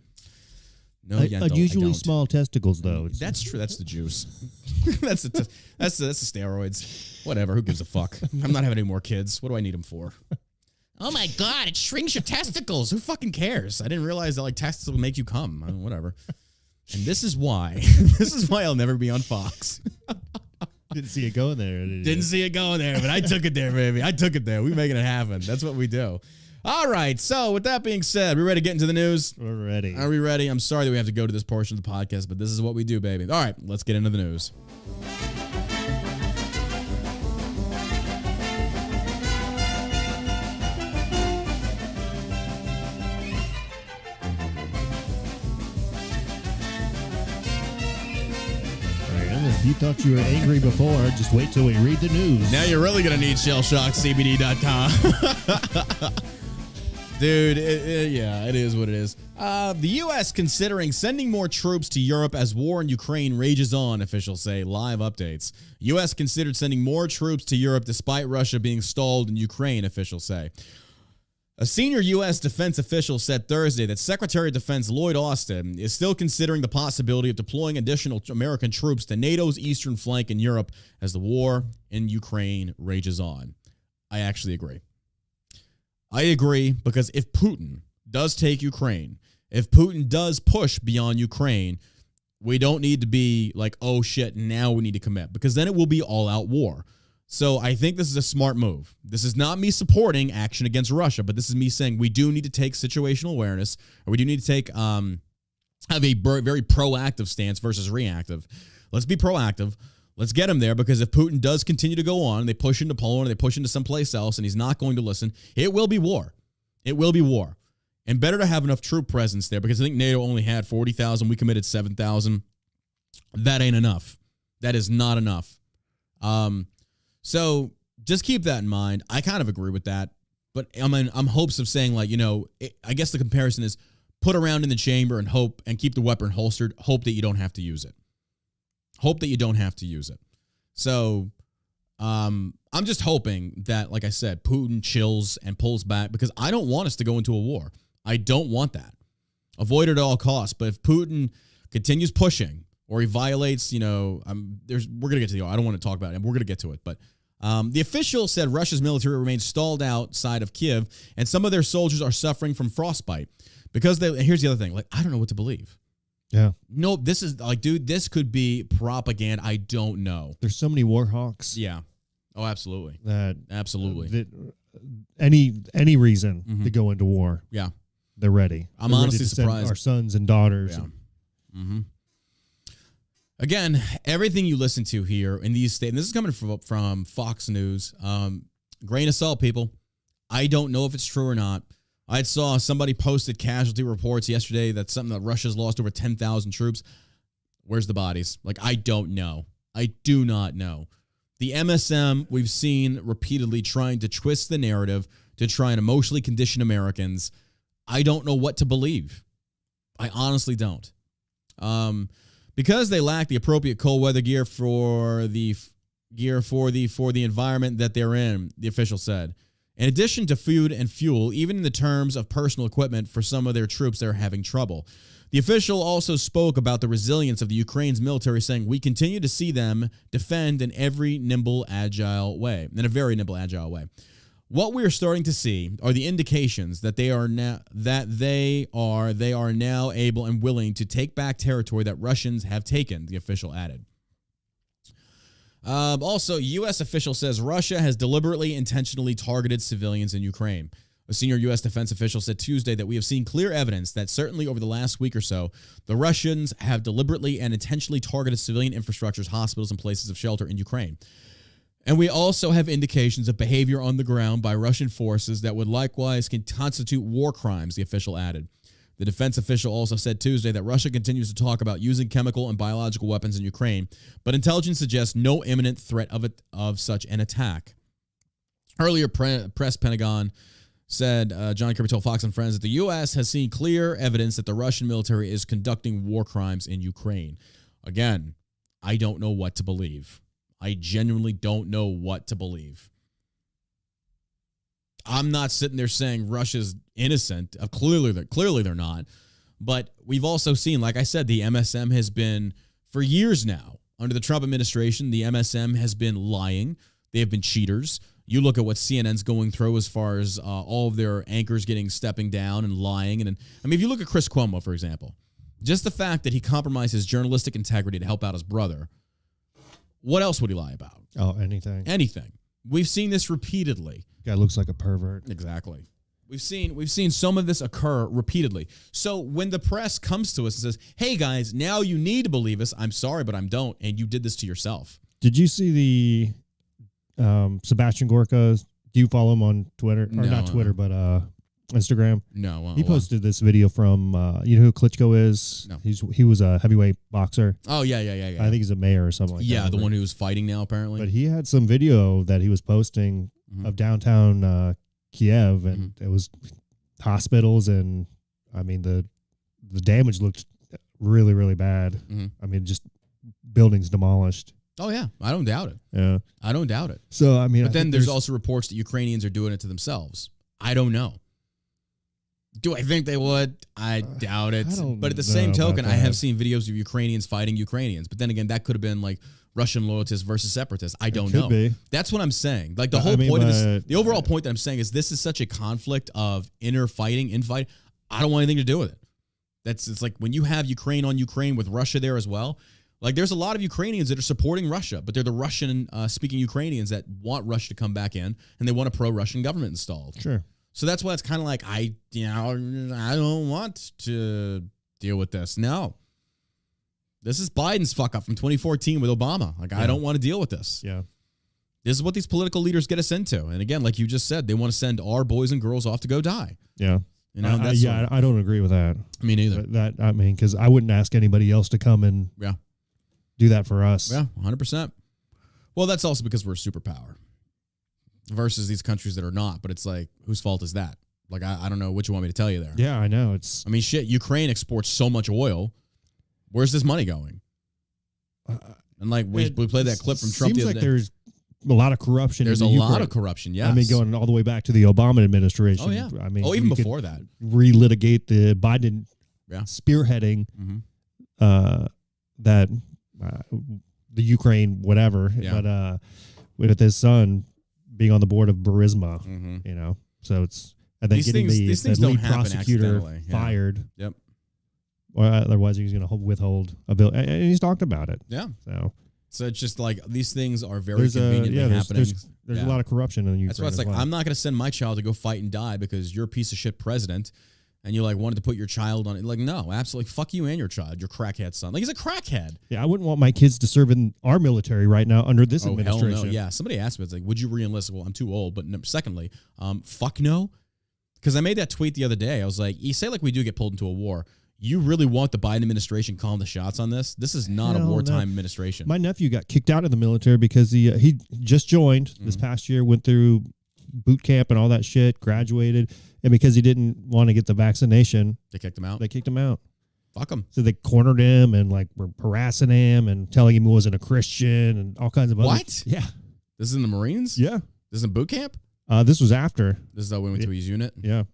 No, unusually small testicles, though. That's true. That's the juice. that's the steroids. Whatever. Who gives a fuck? I'm not having any more kids. What do I need them for? Oh my God, it shrinks your testicles. Who fucking cares? I didn't realize that like testicles will make you come. I mean, whatever. And this is why I'll never be on Fox. Didn't see it going there. Didn't see it going there, but I took it there, baby. I took it there. We're making it happen. That's what we do. All right. So with that being said, we ready to get into the news? We're ready. Are we ready? I'm sorry that we have to go to this portion of the podcast, but this is what we do, baby. All right, let's get into the news. If you thought you were angry before, just wait till we read the news. Now you're really going to need shellshockcbd.com. Dude, it is what it is. The U.S. considering sending more troops to Europe as war in Ukraine rages on, officials say. Live updates. U.S. considered sending more troops to Europe despite Russia being stalled in Ukraine, officials say. A senior U.S. defense official said Thursday that Secretary of Defense Lloyd Austin is still considering the possibility of deploying additional American troops to NATO's eastern flank in Europe as the war in Ukraine rages on. I actually agree. I agree because if Putin does take Ukraine, if Putin does push beyond Ukraine, we don't need to be like, oh shit, now we need to commit, because then it will be all-out war. So I think this is a smart move. This is not me supporting action against Russia, but this is me saying we do need to take situational awareness, or we do need to take have a very proactive stance versus reactive. Let's be proactive. Let's get him there, because if Putin does continue to go on, they push into Poland, they push into someplace else, and he's not going to listen, it will be war. It will be war. And better to have enough troop presence there, because I think NATO only had 40,000. We committed 7,000. That ain't enough. That is not enough. So just keep that in mind. I kind of agree with that, but I'm hopes of saying, like, I guess the comparison is put a round in the chamber and hope, and keep the weapon holstered. Hope that you don't have to use it. Hope that you don't have to use it. So I'm just hoping that, like I said, Putin chills and pulls back, because I don't want us to go into a war. I don't want that. Avoid it at all costs. But if Putin continues pushing, or he violates, we're going to get to I don't want to talk about it. We're going to get to it. But the official said Russia's military remains stalled outside of Kyiv, and some of their soldiers are suffering from frostbite. Because here's the other thing. Like, I don't know what to believe. Yeah. No, this is like, dude, this could be propaganda. I don't know. There's so many war hawks. Yeah. Oh, absolutely. Absolutely. That Any reason to go into war. Yeah. They're ready. I'm They're honestly ready to surprised. send our sons and daughters. Yeah. Again, everything you listen to here in these states, and this is coming from Fox News, grain of salt, people. I don't know if it's true or not. I saw somebody posted casualty reports yesterday that's something that Russia's lost over 10,000 troops. Where's the bodies? Like, I don't know. I do not know. The MSM, we've seen repeatedly trying to twist the narrative to try and emotionally condition Americans. I don't know what to believe. I honestly don't. Because they lack the appropriate cold weather gear for the environment that they're in, the official said. In addition to food and fuel, even in the terms of personal equipment for some of their troops, they're having trouble. The official also spoke about the resilience of the Ukraine's military, saying, "We continue to see them defend in a very nimble, agile way. What we are starting to see are the indications that they are now able and willing to take back territory that Russians have taken," the official added. Also, U.S. official says Russia has deliberately, intentionally targeted civilians in Ukraine. A senior U.S. defense official said Tuesday that we have seen clear evidence that certainly over the last week or so, the Russians have deliberately and intentionally targeted civilian infrastructures, hospitals, and places of shelter in Ukraine. And we also have indications of behavior on the ground by Russian forces that would likewise constitute war crimes, the official added. The defense official also said Tuesday that Russia continues to talk about using chemical and biological weapons in Ukraine, but intelligence suggests no imminent threat of such an attack. Earlier, press Pentagon said, John Kirby told Fox and Friends that the U.S. has seen clear evidence that the Russian military is conducting war crimes in Ukraine. Again, I don't know what to believe. I genuinely don't know what to believe. I'm not sitting there saying Russia's innocent. Clearly they're not. But we've also seen, like I said, the MSM has been, for years now, under the Trump administration, the MSM has been lying. They have been cheaters. You look at what CNN's going through as far as all of their anchors stepping down and lying. And I mean, if you look at Chris Cuomo, for example, just the fact that he compromised his journalistic integrity to help out his brother, what else would he lie about? Oh, anything. Anything. We've seen this repeatedly. Guy looks like a pervert. Exactly. We've seen some of this occur repeatedly. So when the press comes to us and says, "Hey guys, now you need to believe us," I'm sorry, but I don't, and you did this to yourself. Did you see the Sebastian Gorka? Do you follow him on Twitter? Or not Twitter, but Instagram? No. He posted this video from, you know who Klitschko is? No. He was a heavyweight boxer. Oh, yeah. I think he's a mayor or something like that. Yeah, the one who's fighting now, apparently. But he had some video that he was posting of downtown Kiev, and it was hospitals, and I mean, the damage looked really, really bad. I mean, just buildings demolished. Oh, yeah. I don't doubt it. Yeah. I don't doubt it. So, I mean, but then there's also reports that Ukrainians are doing it to themselves. I don't know. Do I think they would? I doubt it. But at the same token, I have seen videos of Ukrainians fighting Ukrainians. But then again, that could have been like Russian loyalists versus separatists. I don't know. Be. That's what I'm saying. Like the whole point of this, the overall point that I'm saying is this is such a conflict of infighting. I don't want anything to do with it. It's like when you have Ukraine on Ukraine with Russia there as well. Like there's a lot of Ukrainians that are supporting Russia, but they're the Russian speaking Ukrainians that want Russia to come back in, and they want a pro-Russian government installed. Sure. So that's why it's kind of like I don't want to deal with this. No. This is Biden's fuck up from 2014 with Obama. Like, I don't want to deal with this. Yeah. This is what these political leaders get us into. And again, like you just said, they want to send our boys and girls off to go die. Yeah. You know, I don't agree with that. Me neither. Because I wouldn't ask anybody else to come and do that for us. Yeah, 100%. Well, that's also because we're a superpower versus these countries that are not. But it's like, whose fault is that? Like, I don't know what you want me to tell you there. Yeah, I know. I mean, shit, Ukraine exports so much oil. Where's this money going? And like we played that clip from Trump the other day. There's a lot of corruption. There's a lot of corruption, yes. I mean, going all the way back to the Obama administration. Oh, yeah. I mean, even before that. Relitigate the Biden spearheading that the Ukraine, whatever. Yeah. But with his son being on the board of Burisma, you know, so it's and then These getting things the don't lead happen prosecutor accidentally. Yeah. fired. Yep. Or otherwise, he's going to withhold a bill. And he's talked about it. Yeah. So it's just like these things are very conveniently happening. There's a lot of corruption in Ukraine. That's why it's like, I'm not going to send my child to go fight and die because you're a piece of shit president and you like wanted to put your child on it. Like, no, absolutely. Fuck you and your child, your crackhead son. Like, he's a crackhead. Yeah, I wouldn't want my kids to serve in our military right now under this administration. Hell no. Yeah. Somebody asked me, it's like, would you re-enlist? Well, I'm too old. But secondly, fuck no. Because I made that tweet the other day. I was like, you say like we do get pulled into a war. You really want the Biden administration calling the shots on this? This is not a wartime administration. My nephew got kicked out of the military because he just joined this past year, went through boot camp and all that shit, graduated, and because he didn't want to get the vaccination, They kicked him out. Fuck him. So they cornered him and like were harassing him and telling him he wasn't a Christian and all kinds of other. What? Yeah. This is in the Marines? Yeah. This is in boot camp? This was after. This is how we went to his unit? Yeah.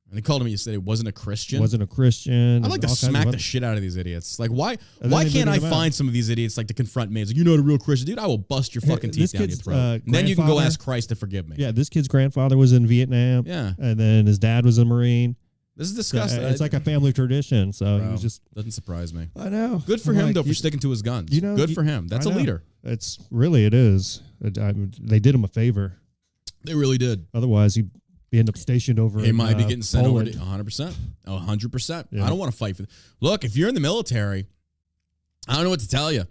And they called him. You said he wasn't a Christian. Wasn't a Christian. I'd like to smack the shit out of these idiots. Like, why can't I find some of these idiots like to confront me? It's like, you're not a real Christian, dude. I will bust your fucking teeth down your throat. And then you can go ask Christ to forgive me. Yeah, this kid's grandfather was in Vietnam. Yeah, and then his dad was a Marine. This is disgusting. It's like a family tradition. So he was just doesn't surprise me. I know. Good for him though for sticking to his guns. You know, good for him. That's a leader. It is. They did him a favor. They really did. Otherwise, he'd end up stationed over. He might be getting sent Poland. over 100%. 100%. Yeah. I don't want to fight for. Look, if you're in the military, I don't know what to tell you.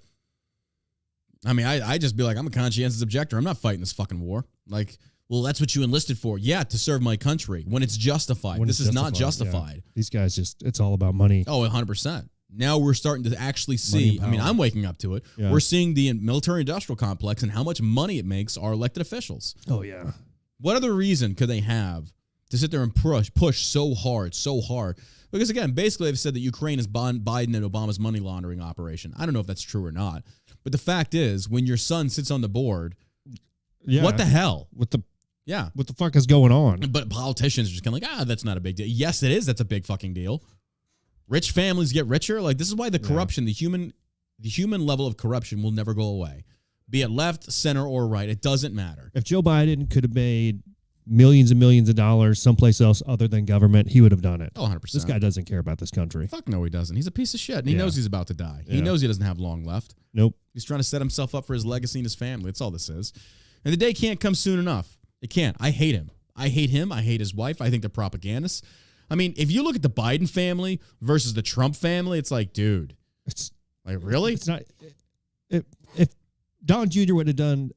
I mean, I just be like, I'm a conscientious objector. I'm not fighting this fucking war. Like, well, that's what you enlisted for. Yeah, to serve my country when it's justified. This is not justified. Yeah. These guys it's all about money. Oh, 100%. Now we're starting to actually see, I mean, I'm waking up to it. Yeah. We're seeing the military industrial complex and how much money it makes our elected officials. Oh, yeah. What other reason could they have to sit there and push so hard? Because, again, basically they've said that Ukraine is Biden and Obama's money laundering operation. I don't know if that's true or not. But the fact is, when your son sits on the board, what the hell? What the fuck is going on? But politicians are just kind of like, that's not a big deal. Yes, it is. That's a big fucking deal. Rich families get richer. Like, this is why the corruption, the human level of corruption will never go away. Be it left, center, or right. It doesn't matter. If Joe Biden could have made millions and millions of dollars someplace else other than government, he would have done it. Oh, 100%. This guy doesn't care about this country. Fuck no, he doesn't. He's a piece of shit, and he knows he's about to die. He knows he doesn't have long left. Nope. He's trying to set himself up for his legacy and his family. That's all this is. And the day can't come soon enough. It can't. I hate him. I hate his wife. I think they're propagandists. I mean, if you look at the Biden family versus the Trump family, it's like, dude. It's like, really? It's not. If Don Jr. would have done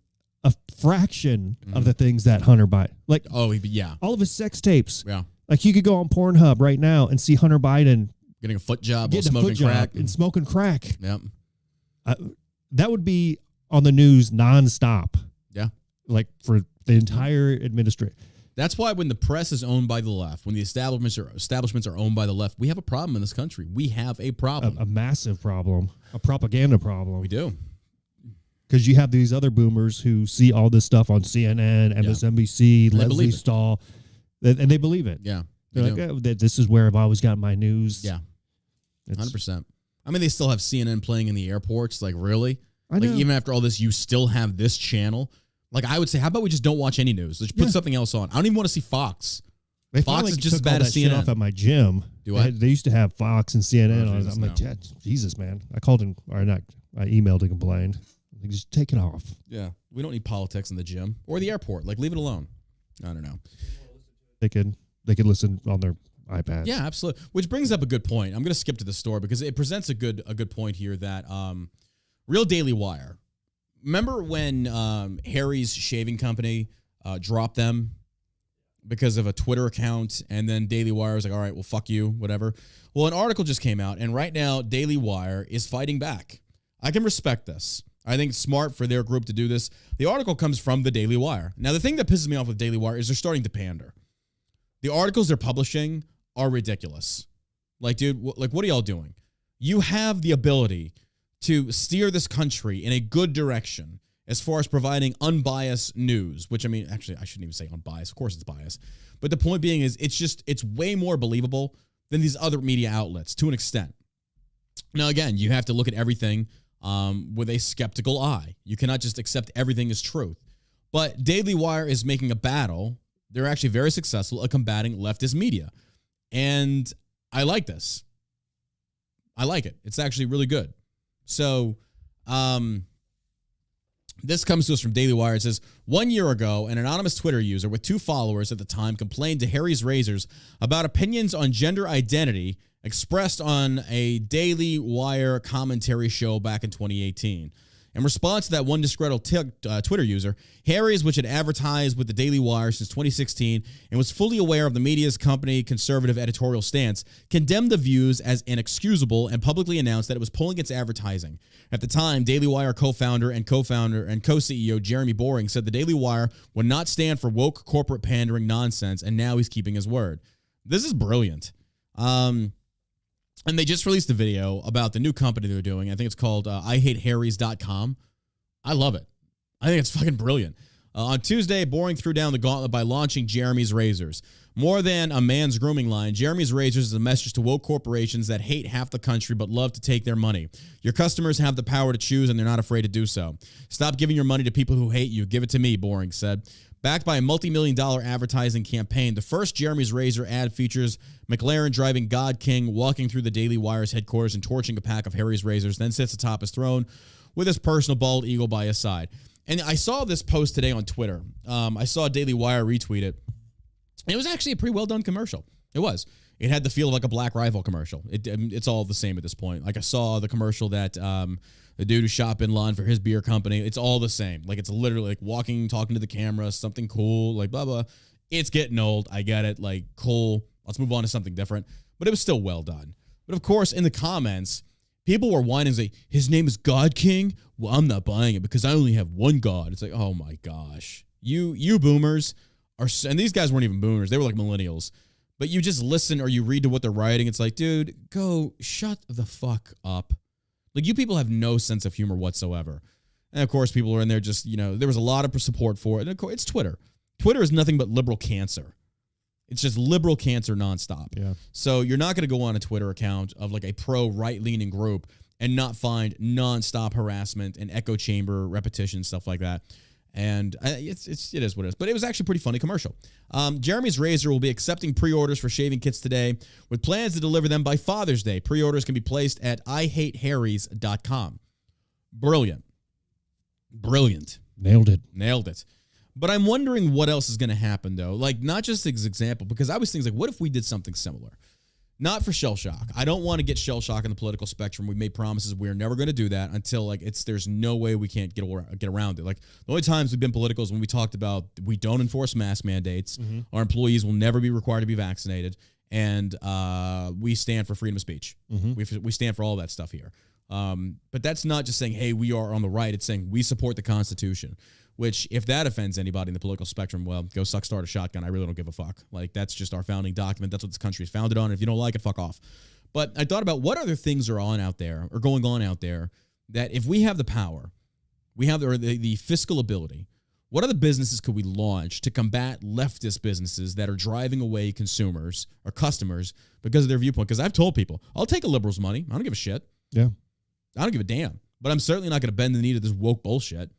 a fraction of the things that Hunter Biden, like, all of his sex tapes. Yeah. Like, you could go on Pornhub right now and see Hunter Biden getting a foot job while smoking crack. And smoking crack. Yep. That would be on the news nonstop. Yeah. Like, for the entire administration. That's why when the press is owned by the left, when the establishments are owned by the left, we have a problem in this country. We have a problem. A massive problem. A propaganda problem. We do. Because you have these other boomers who see all this stuff on CNN, MSNBC, Leslie Stahl, and they believe it. Yeah. They're like, this is where I've always got my news. Yeah. 100%. I mean, they still have CNN playing in the airports. Like, really? I know. Like, even after all this, you still have this channel. Like, I would say, how about we just don't watch any news? Let's put something else on. I don't even want to see Fox. Fox is just as bad as CNN. Off at my gym. Do I? They used to have Fox and CNN on. I'm like, Jesus, man. I called him, or not, I emailed and complained. Like, just take it off. Yeah. We don't need politics in the gym or the airport. Like, leave it alone. I don't know. They could listen on their iPads. Yeah, absolutely. Which brings up a good point. I'm going to skip to the story because it presents a good point here that Real Daily Wire. Remember when Harry's shaving company dropped them because of a Twitter account, and then Daily Wire was like, all right, well, fuck you, whatever. Well, an article just came out, and right now Daily Wire is fighting back. I can respect this. I think it's smart for their group to do this. The article comes from the Daily Wire. Now, the thing that pisses me off with Daily Wire is they're starting to pander. The articles they're publishing are ridiculous. Like, dude, what are y'all doing? You have the ability to steer this country in a good direction as far as providing unbiased news, which, I mean, actually, I shouldn't even say unbiased. Of course it's biased. But the point being is it's way more believable than these other media outlets to an extent. Now, again, you have to look at everything with a skeptical eye. You cannot just accept everything as truth. But Daily Wire is making a battle They're actually very successful at combating leftist media. And I like this. I like it. It's actually really good. So, this comes to us from Daily Wire. It says, 1 year ago, an anonymous Twitter user with 2 followers at the time complained to Harry's Razors about opinions on gender identity expressed on a Daily Wire commentary show back in 2018. In response to that one disgruntled Twitter user, Harry's, which had advertised with the Daily Wire since 2016 and was fully aware of the media's company conservative editorial stance, condemned the views as inexcusable and publicly announced that it was pulling its advertising. At the time, Daily Wire co-founder and co-CEO Jeremy Boring said the Daily Wire would not stand for woke corporate pandering nonsense, and now he's keeping his word. This is brilliant. And they just released a video about the new company they're doing. I think it's called IHateHarrys.com. I love it. I think it's fucking brilliant. On Tuesday, Boring threw down the gauntlet by launching Jeremy's Razors. More than a man's grooming line, Jeremy's Razors is a message to woke corporations that hate half the country but love to take their money. Your customers have the power to choose, and they're not afraid to do so. Stop giving your money to people who hate you. Give it to me, Boring said. Backed by a multi-million-dollar advertising campaign, the first Jeremy's Razor ad features McLaren driving God King, walking through the Daily Wire's headquarters and torching a pack of Harry's Razors, then sits atop his throne with his personal bald eagle by his side. And I saw this post today on Twitter. I saw Daily Wire retweet it. And it was actually a pretty well-done commercial. It was. It had the feel of like a Black Rifle commercial. It's all the same at this point. Like I saw the commercial that the dude who shop in line for his beer company. It's all the same. Like it's literally like walking, talking to the camera, something cool, like blah, blah. It's getting old. I get it. Like cool. Let's move on to something different. But it was still well done. But of course, in the comments, people were whining and say, his name is God King? Well, I'm not buying it because I only have one God. It's like, oh my gosh. You boomers are, and these guys weren't even boomers. They were like millennials. But you just listen or you read to what they're writing. It's like, dude, go shut the fuck up. Like, you people have no sense of humor whatsoever. And, of course, people are in there just, there was a lot of support for it. And, of course, it's Twitter. Twitter is nothing but liberal cancer. It's just liberal cancer nonstop. Yeah. So you're not going to go on a Twitter account of, like, a pro-right-leaning group and not find nonstop harassment and echo chamber repetition, stuff like that. And it is what it is. But it was actually a pretty funny commercial. Jeremy's Razor will be accepting pre-orders for shaving kits today with plans to deliver them by Father's Day. Pre-orders can be placed at IHateHarrys.com. Brilliant. Brilliant. Nailed it. But I'm wondering what else is going to happen, though. Like, not just as example, because I was thinking, like, what if we did something similar? Not for shell shock. I don't want to get shell shock in the political spectrum. We made promises. We're never going to do that until like there's no way we can't get around it. Like the only times we've been political is when we talked about we don't enforce mask mandates. Mm-hmm. Our employees will never be required to be vaccinated, and we stand for freedom of speech. Mm-hmm. We stand for all that stuff here. But that's not just saying, hey, we are on the right. It's saying we support the Constitution. Which, if that offends anybody in the political spectrum, well, go suck, start a shotgun. I really don't give a fuck. Like, that's just our founding document. That's what this country is founded on. If you don't like it, fuck off. But I thought about what other things are going on out there that if we have the power, we have the fiscal ability, what other businesses could we launch to combat leftist businesses that are driving away consumers or customers because of their viewpoint? Because I've told people, I'll take a liberal's money. I don't give a shit. Yeah. I don't give a damn. But I'm certainly not going to bend the knee to this woke bullshit.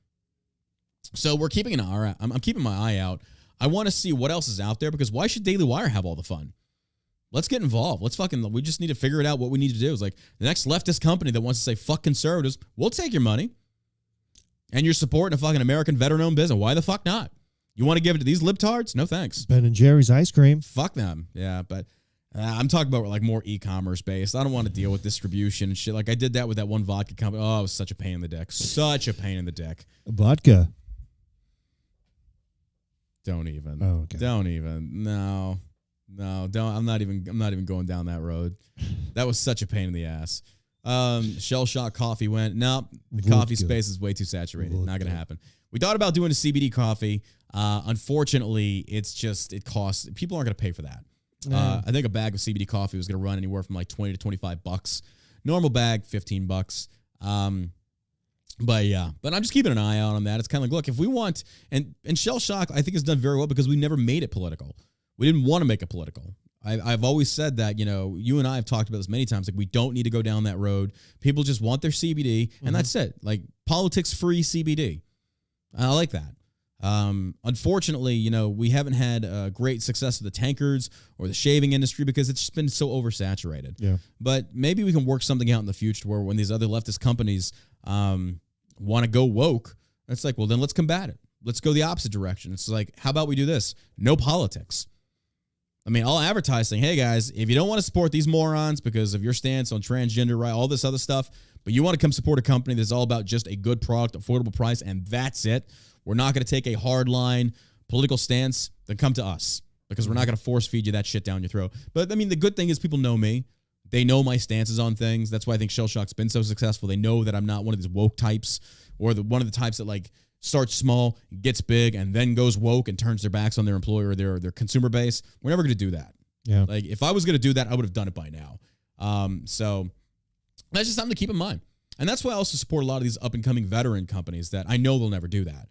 So we're keeping an eye out. I'm keeping my eye out. I want to see what else is out there because why should Daily Wire have all the fun? Let's get involved. We just need to figure it out what we need to do. It's like the next leftist company that wants to say, fuck conservatives, we'll take your money. And you're supporting a fucking American veteran-owned business. Why the fuck not? You want to give it to these libtards? No thanks. Ben & Jerry's ice cream. Fuck them. Yeah, but I'm talking about like more e-commerce based. I don't want to deal with distribution and shit. Like I did that with that one vodka company. Oh, it was such a pain in the dick. Such a pain in the dick. Vodka. Don't even. Oh, okay. Don't even. No, don't. I'm not even going down that road. That was such a pain in the ass. Shell Shock Coffee went. No, the coffee space is way too saturated. Not gonna happen. We thought about doing a CBD coffee. Unfortunately, it costs. People aren't gonna pay for that. I think a bag of CBD coffee was gonna run anywhere from like $20 to $25. Normal bag, $15. But I'm just keeping an eye out on that. It's kind of like, look, if we want, and Shell Shock, I think has done very well because we never made it political. We didn't want to make it political. I've always said that, you and I have talked about this many times. Like, we don't need to go down that road. People just want their CBD, and that's it. Like, politics-free CBD. I like that. Unfortunately, you know, we haven't had great success with the tankards or the shaving industry because it's just been so oversaturated. Yeah. But maybe we can work something out in the future where when these other leftist companies want to go woke, it's like, well, then let's combat it. Let's go the opposite direction. It's like, how about we do this? No politics. I mean, I'll advertise saying, hey, guys, if you don't want to support these morons because of your stance on transgender, right, all this other stuff, but you want to come support a company that's all about just a good product, affordable price, and that's it, we're not going to take a hardline political stance, then come to us because we're not going to force feed you that shit down your throat. But, I mean, the good thing is people know me. They know my stances on things. That's why I think Shell Shock's been so successful. They know that I'm not one of these woke types or one of the types that, like, starts small, gets big, and then goes woke and turns their backs on their employer or their consumer base. We're never going to do that. Yeah. Like, if I was going to do that, I would have done it by now. So that's just something to keep in mind. And that's why I also support a lot of these up-and-coming veteran companies that I know they'll never do that.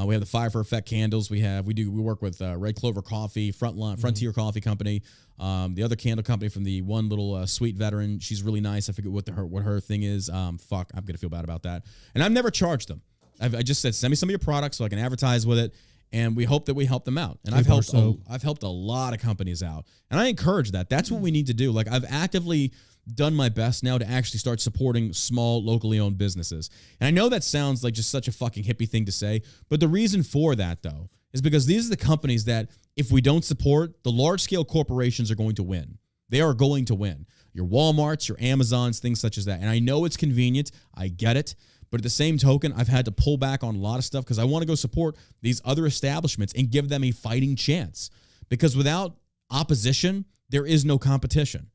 We have the Fire for Effect candles. We work with Red Clover Coffee, Frontier Coffee Company. The other candle company from the one little sweet veteran. She's really nice. I forget what her thing is. I'm gonna feel bad about that. And I've never charged them. I just said send me some of your products so I can advertise with it, and we hope that we help them out. And I've helped a lot of companies out, and I encourage that. That's what we need to do. Like, I've actively done my best now to actually start supporting small, locally owned businesses. And I know that sounds like just such a fucking hippie thing to say, but the reason for that, though, is because these are the companies that, if we don't support, the large-scale corporations are going to win. They are going to win. Your Walmarts, your Amazons, things such as that. And I know it's convenient. I get it. But at the same token, I've had to pull back on a lot of stuff because I want to go support these other establishments and give them a fighting chance. Because without opposition, there is no competition.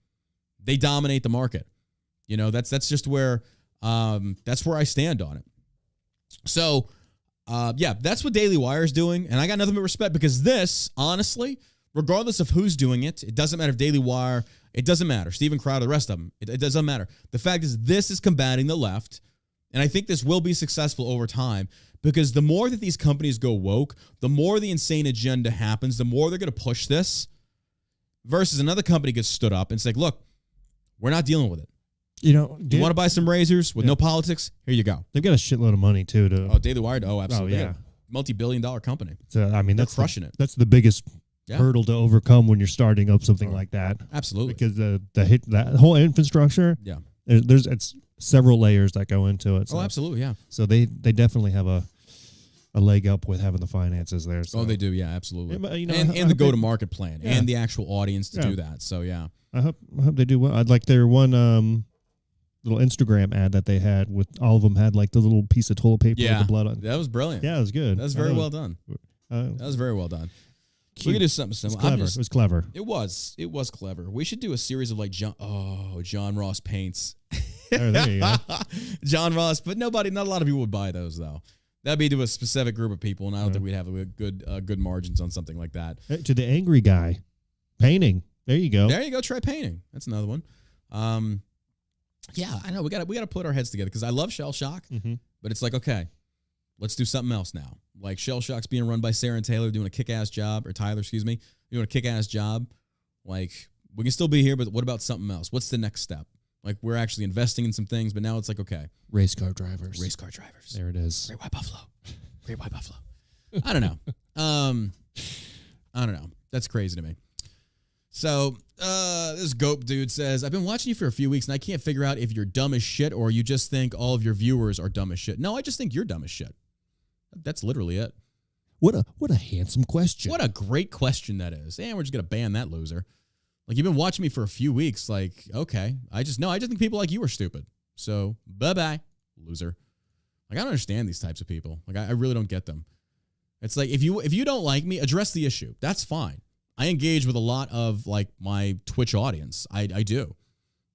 They dominate the market. You know, that's just where I stand on it. So, that's what Daily Wire is doing. And I got nothing but respect because this, honestly, regardless of who's doing it, it doesn't matter if Daily Wire, it doesn't matter. Steven Crowder, the rest of them, it doesn't matter. The fact is this is combating the left. And I think this will be successful over time because the more that these companies go woke, the more the insane agenda happens, the more they're going to push this versus another company gets stood up and say, look, we're not dealing with it. You know, you want to buy some razors with no politics? Here you go. They've got a shitload of money too. Daily Wire. Oh, absolutely. Oh, yeah. Multi-billion-dollar company. So I mean, they're crushing it. That's the biggest hurdle to overcome when you're starting up something like that. Absolutely. Because that whole infrastructure. Yeah. It's several layers that go into it. So. Oh, absolutely. Yeah. So they definitely have a leg up with having the finances there. So. Oh, they do. Yeah, absolutely. Yeah, you know, and the go-to-market plan and the actual audience to do that. So, yeah. I hope they do well. I'd like their one little Instagram ad that they had with all of them had like the little piece of toilet paper with the blood on. That was brilliant. Yeah, it was good. That was very well done. That was very well done. We could do something similar. It was clever. It was clever. We should do a series of like John Ross paints. There you go. John Ross, but not a lot of people would buy those though. That'd be to a specific group of people, and I don't think we'd have good margins on something like that. To the angry guy, painting. There you go. There you go. Try painting. That's another one. Yeah, I know. We got to put our heads together because I love Shell Shock, but it's like, okay, let's do something else now. Like Shell Shock's being run by Sarah and Taylor doing a kick-ass job, or Tyler, excuse me, doing a kick-ass job. Like, we can still be here, but what about something else? What's the next step? Like, we're actually investing in some things, but now it's like, okay. Race car drivers. There it is. Great White Buffalo. I don't know. That's crazy to me. So, this Gope dude says, I've been watching you for a few weeks, and I can't figure out if you're dumb as shit or you just think all of your viewers are dumb as shit. No, I just think you're dumb as shit. That's literally it. What a handsome question. What a great question that is. And we're just going to ban that loser. Like, you've been watching me for a few weeks. Like, okay. I just think people like you are stupid. So, bye-bye, loser. Like, I don't understand these types of people. Like, I really don't get them. It's like, if you don't like me, address the issue. That's fine. I engage with a lot of, like, my Twitch audience. I do.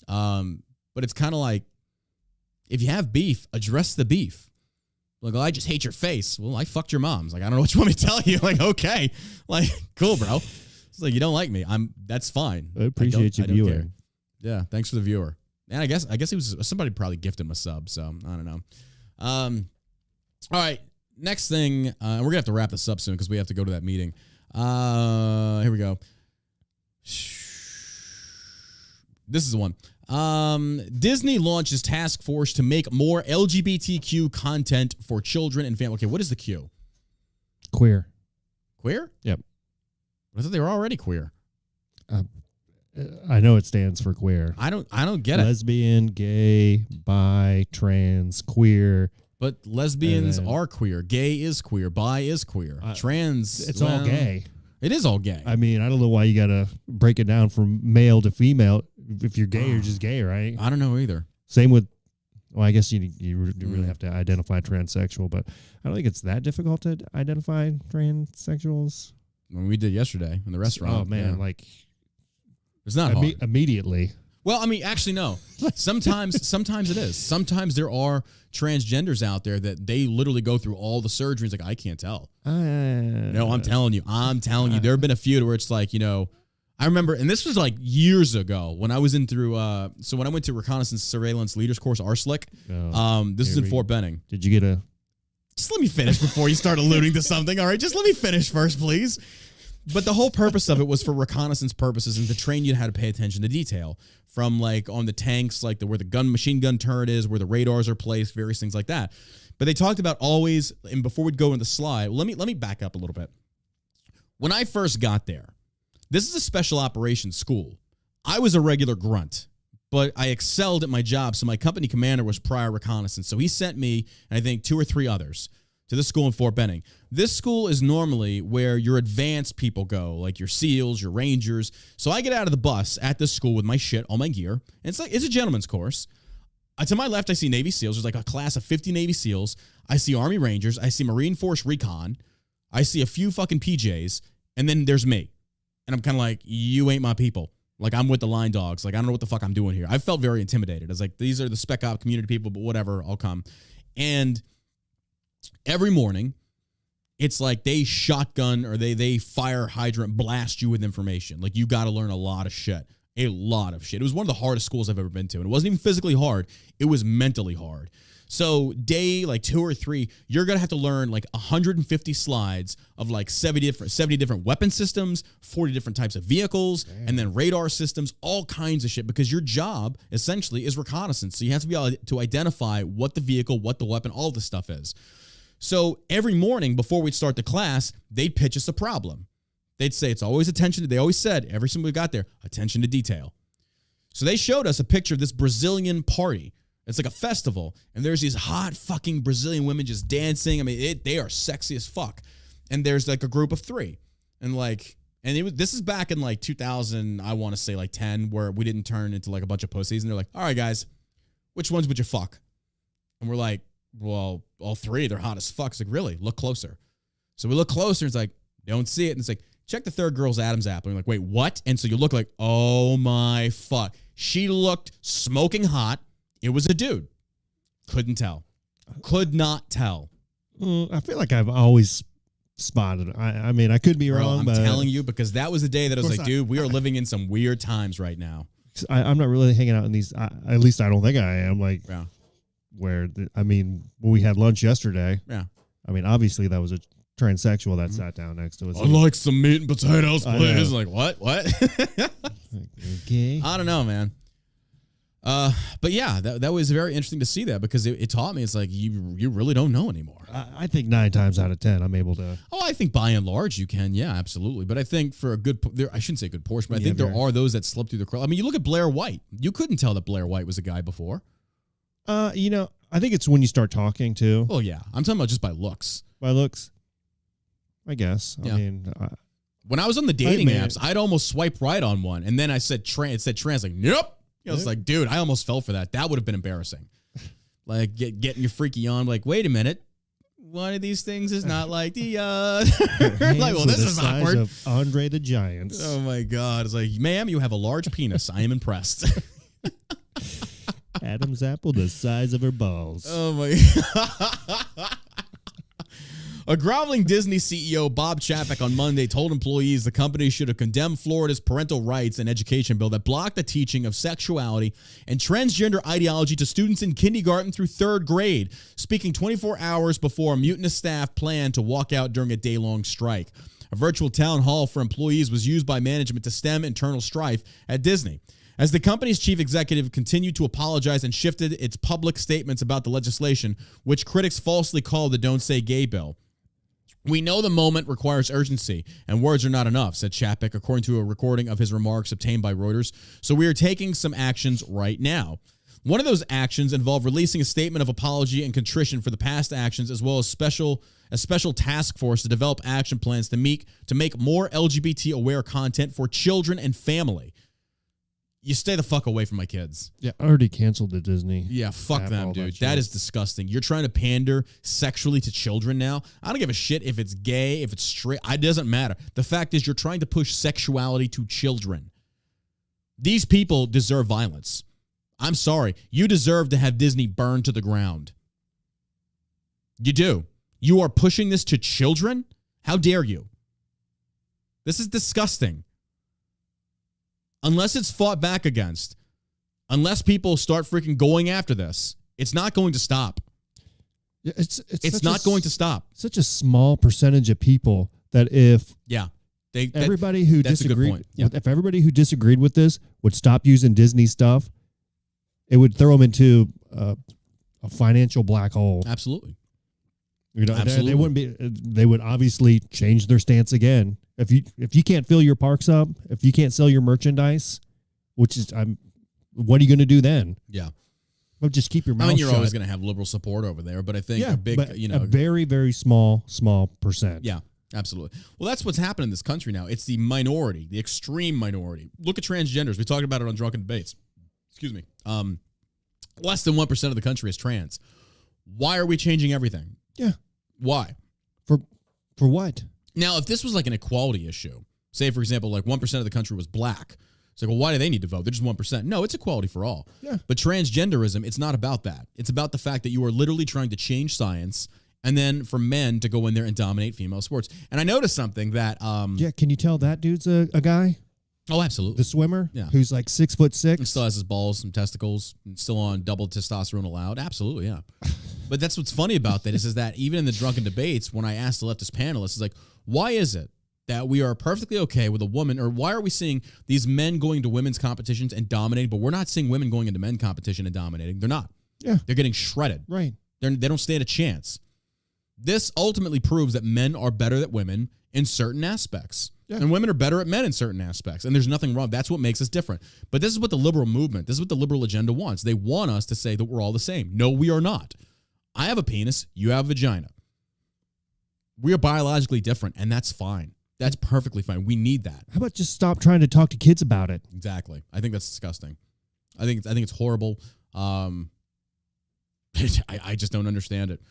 But it's kind of like, if you have beef, address the beef. Like, oh, I just hate your face. Well, I fucked your mom's. Like, I don't know what you want me to tell you. Like, okay. Like, cool, bro. It's like, you don't like me. That's fine. I appreciate you viewing. Yeah, thanks for the viewer. And I guess he was somebody probably gifted him a sub, so I don't know. All right, next thing, we're gonna have to wrap this up soon because we have to go to that meeting. Here we go. This is the one. Disney launches task force to make more LGBTQ content for children and family. Okay, what is the Q? queer. Queer? Yep. I thought they were already queer. I know it stands for queer. I don't get it. Lesbian, gay, bi, trans, queer. But lesbians And then- are queer. Gay is queer. Bi is queer. Trans. It's all gay. It is all gay. I mean, I don't know why you got to break it down from male to female. If you're gay, you're just gay, right? I don't know either. Same with, well, I guess you really have to identify transsexual, but I don't think it's that difficult to identify transsexuals. When we did yesterday in the restaurant. Oh, man, yeah. like It's not hard. immediately. Well, I mean, actually, no. Sometimes it is. Sometimes there are transgenders out there that they literally go through all the surgeries. Like, I can't tell. No, I'm telling you. There have been a few where it's like, I remember, and this was like years ago when I was in through, so when I went to Reconnaissance Surveillance Leaders Course, RSLIC, this is in Fort Benning. Did you get a... Just let me finish before you start alluding to something, all right? Just let me finish first, please. But the whole purpose of it was for reconnaissance purposes and to train you how to pay attention to detail, from like on the tanks, like where the machine gun turret is, where the radars are placed, various things like that. But they talked about always, and before we'd go into the slide, let me back up a little bit. When I first got there, this is a special operations school. I was a regular grunt, but I excelled at my job. So my company commander was prior reconnaissance. So he sent me, and I think 2 or 3 others, to this school in Fort Benning. This school is normally where your advanced people go, like your SEALs, your Rangers. So I get out of the bus at this school with my shit, all my gear, and it's a gentleman's course. To my left, I see Navy SEALs. There's like a class of 50 Navy SEAls. I see Army Rangers. I see Marine Force Recon. I see a few fucking PJs, and then there's me. And I'm kind of like, you ain't my people. Like, I'm with the line dogs. Like, I don't know what the fuck I'm doing here. I felt very intimidated. I was like, these are the spec op community people, but whatever, I'll come. And every morning, it's like they shotgun or they fire hydrant blast you with information. Like, you got to learn a lot of shit. A lot of shit. It was one of the hardest schools I've ever been to. And it wasn't even physically hard. It was mentally hard. So day like 2 or 3, you're going to have to learn like 150 slides of like 70 different weapon systems, 40 different types of vehicles, and then radar systems, all kinds of shit, because your job essentially is reconnaissance. So you have to be able to identify what the vehicle, what the weapon, all this stuff is. So every morning before we'd start the class, they'd pitch us a problem. They'd say it's always they always said, every time we got there, attention to detail. So they showed us a picture of this Brazilian party. It's like a festival, and there's these hot fucking Brazilian women just dancing. I mean, they are sexy as fuck. And there's like a group of 3. This is back in like 2000, I want to say like 10, where we didn't turn into like a bunch of pussies. And they're like, all right, guys, which ones would you fuck? And we're like, well, all 3, they're hot as fuck. It's like, really? Look closer. So we look closer, and it's like, don't see it. And it's like, check the third girl's Adam's apple. And you're like, wait, what? And so you look like, oh my fuck. She looked smoking hot. It was a dude. Couldn't tell. Could not tell. I feel like I've always spotted. I mean, I could be wrong, I'm but telling you, because that was the day that I was like, dude, we are living in some weird times right now. I'm not really hanging out in these. At least I don't think I am. Like, yeah. When we had lunch yesterday. Yeah. I mean, obviously that was a transsexual that sat down next to us. I'd like some meat and potatoes, please. Like, what? Okay. I don't know, man. But yeah, that was very interesting to see that, because it taught me, it's like, you really don't know anymore. I think 9 times out of 10, I'm able to. Oh, I think by and large you can. Yeah, absolutely. But I think for a good, I shouldn't say good portion, but I think there are those that slip through the cracks. I mean, you look at Blair White. You couldn't tell that Blair White was a guy before. I think it's when you start talking too. Well, yeah. I'm talking about just by looks. By looks, I guess. Yeah. I mean, when I was on the dating apps, I'd almost swipe right on one, and then I said it said trans. Like, nope. I was like, dude, I almost fell for that. That would have been embarrassing. Like, getting your freaky on. Like, wait a minute. One of these things is not like the like, well, this is awkward. Of Andre the Giant. Oh my God. It's like, ma'am, you have a large penis. I am impressed. Adam's apple the size of her balls. Oh my God. A groveling Disney CEO, Bob Chapek, on Monday told employees the company should have condemned Florida's parental rights and education bill that blocked the teaching of sexuality and transgender ideology to students in kindergarten through 3rd grade, speaking 24 hours before a mutinous staff planned to walk out during a day-long strike. A virtual town hall for employees was used by management to stem internal strife at Disney. As the company's chief executive continued to apologize and shifted its public statements about the legislation, which critics falsely called the Don't Say Gay bill. We know the moment requires urgency, and words are not enough, said Chapek, according to a recording of his remarks obtained by Reuters. So we are taking some actions right now. One of those actions involved releasing a statement of apology and contrition for the past actions, as well as a special task force to develop action plans to make more LGBT-aware content for children and family. You stay the fuck away from my kids. Yeah, I already canceled the Disney. Yeah, fuck app, them, all dude. that That shit. is disgusting. You're trying to pander sexually to children now. I don't give a shit if it's gay, if it's straight. It doesn't matter. The fact is you're trying to push sexuality to children. These people deserve violence. I'm sorry. You deserve to have Disney burned to the ground. You do. You are pushing this to children? How dare you? This is disgusting. Unless it's fought back against, unless people start freaking going after this, it's not going to stop. Yeah, it's not going to stop. Such a small percentage of people that if Everybody who that's disagreed, a good point. Yeah. if everybody who disagreed with this would stop using Disney stuff, it would throw them into a financial black hole. Absolutely. You know, Absolutely. they wouldn't be. They would obviously change their stance again. If you can't fill your parks up, if you can't sell your merchandise, what are you going to do then? Yeah. Well, just keep your mouth I mean, you're shut. always going to have liberal support over there, but I think a big, but a very, very small percent. Yeah, absolutely. Well, that's what's happening in this country now. It's the minority, the extreme minority. Look at transgenders. We talked about it on Drunken Debates. Excuse me. Less than 1% of the country is trans. Why are we changing everything? Yeah. Why? For what? Now, if this was like an equality issue, say, for example, like 1% of the country was black, it's like, well, why do they need to vote? They're just 1%. No, it's equality for all. Yeah. But transgenderism, it's not about that. It's about the fact that you are literally trying to change science and then for men to go in there and dominate female sports. And I noticed something that... yeah, can you tell that dude's a guy? Oh, absolutely. The swimmer? Yeah. Who's like 6'6"? And still has his balls and testicles, and still on double testosterone allowed. Absolutely, yeah. But that's what's funny about that is that even in the Drunken Debates, when I asked the leftist panelists, it's like, why is it that we are perfectly okay with a woman, or why are we seeing these men going to women's competitions and dominating, but we're not seeing women going into men competition and dominating? They're not. Yeah. They're getting shredded. Right. They don't stand a chance. This ultimately proves that men are better than women in certain aspects. Yeah. And women are better at men in certain aspects. And there's nothing wrong. That's what makes us different. But this is what the liberal movement, this is what the liberal agenda wants. They want us to say that we're all the same. No, we are not. I have a penis. You have a vagina. We are biologically different, and that's fine. That's perfectly fine. We need that. How about just stop trying to talk to kids about it? Exactly. I think that's disgusting. I think it's horrible. I just don't understand it.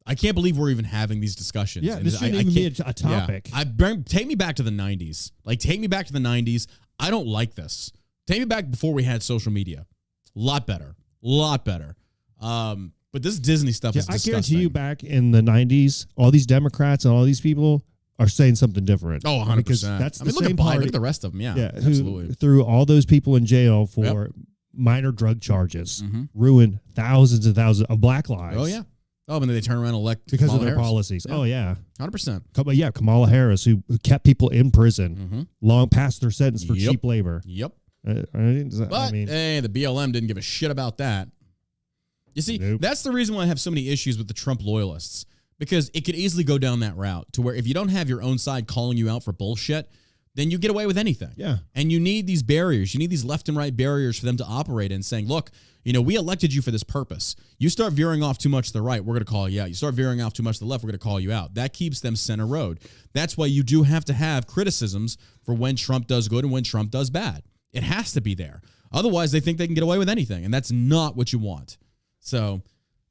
I can't believe we're even having these discussions. Yeah, this shouldn't even be a topic. Yeah. Take me back to the 90s. Like, take me back to the 90s. I don't like this. Take me back before we had social media. A lot better. But this Disney stuff is disgusting. I guarantee you back in the 90s, all these Democrats and all these people are saying something different. Oh, 100%. Because that's the same look party. Look at the rest of them. Yeah, who absolutely. threw all those people in jail for minor drug charges, ruined thousands and thousands of black lives. Oh, yeah. Oh, and then they turn around and elect because Kamala of their Harris. policies. Yeah. Oh, yeah. 100%. Yeah, Kamala Harris, who kept people in prison long past their sentence for cheap labor. Yep. But, hey, the BLM didn't give a shit about that. You see, that's the reason why I have so many issues with the Trump loyalists, because it could easily go down that route to where if you don't have your own side calling you out for bullshit, then you get away with anything. Yeah. And you need these barriers. You need these left and right barriers for them to operate in, saying, look, we elected you for this purpose. You start veering off too much to the right, we're going to call you out. You start veering off too much to the left, we're going to call you out. That keeps them center road. That's why you do have to have criticisms for when Trump does good and when Trump does bad. It has to be there. Otherwise, they think they can get away with anything, and that's not what you want. So,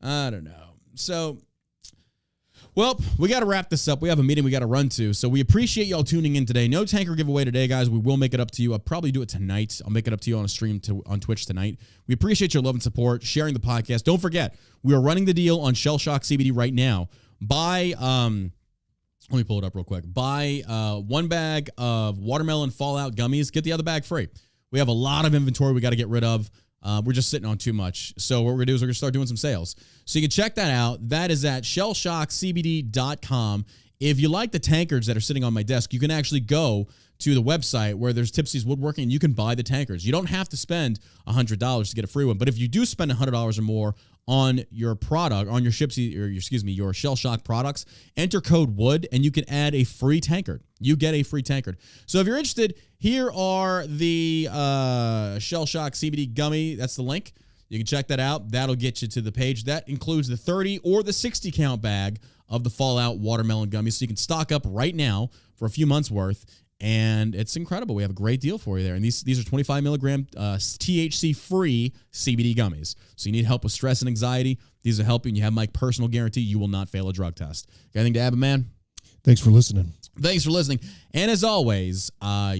I don't know. So, well, we got to wrap this up. We have a meeting we got to run to. So we appreciate y'all tuning in today. No tanker giveaway today, guys. We will make it up to you. I'll probably do it tonight. I'll make it up to you on a stream on Twitch tonight. We appreciate your love and support, sharing the podcast. Don't forget, we are running the deal on Shell Shock CBD right now. Buy, let me pull it up real quick. Buy one bag of watermelon Fallout gummies. Get the other bag free. We have a lot of inventory we got to get rid of. We're just sitting on too much. So what we're going to do is we're going to start doing some sales. So you can check that out. That is at shellshockcbd.com. If you like the tankards that are sitting on my desk, you can actually go to the website where there's Tipsy's Woodworking and you can buy the tankards. You don't have to spend $100 to get a free one. But if you do spend $100 or more on your product, on your your Shell Shock products, enter code WOOD and you can add a free tankard. You get a free tankard. So if you're interested, here are the Shell Shock CBD gummy. That's the link. You can check that out. That'll get you to the page. That includes the 30 or the 60 count bag of the Fallout watermelon gummies. So you can stock up right now for a few months worth. And it's incredible. We have a great deal for you there. And these are 25 milligram THC-free CBD gummies. So you need help with stress and anxiety. These will help you, and you have my personal guarantee you will not fail a drug test. Got anything to add, man? Thanks for listening. Thanks for listening. And as always,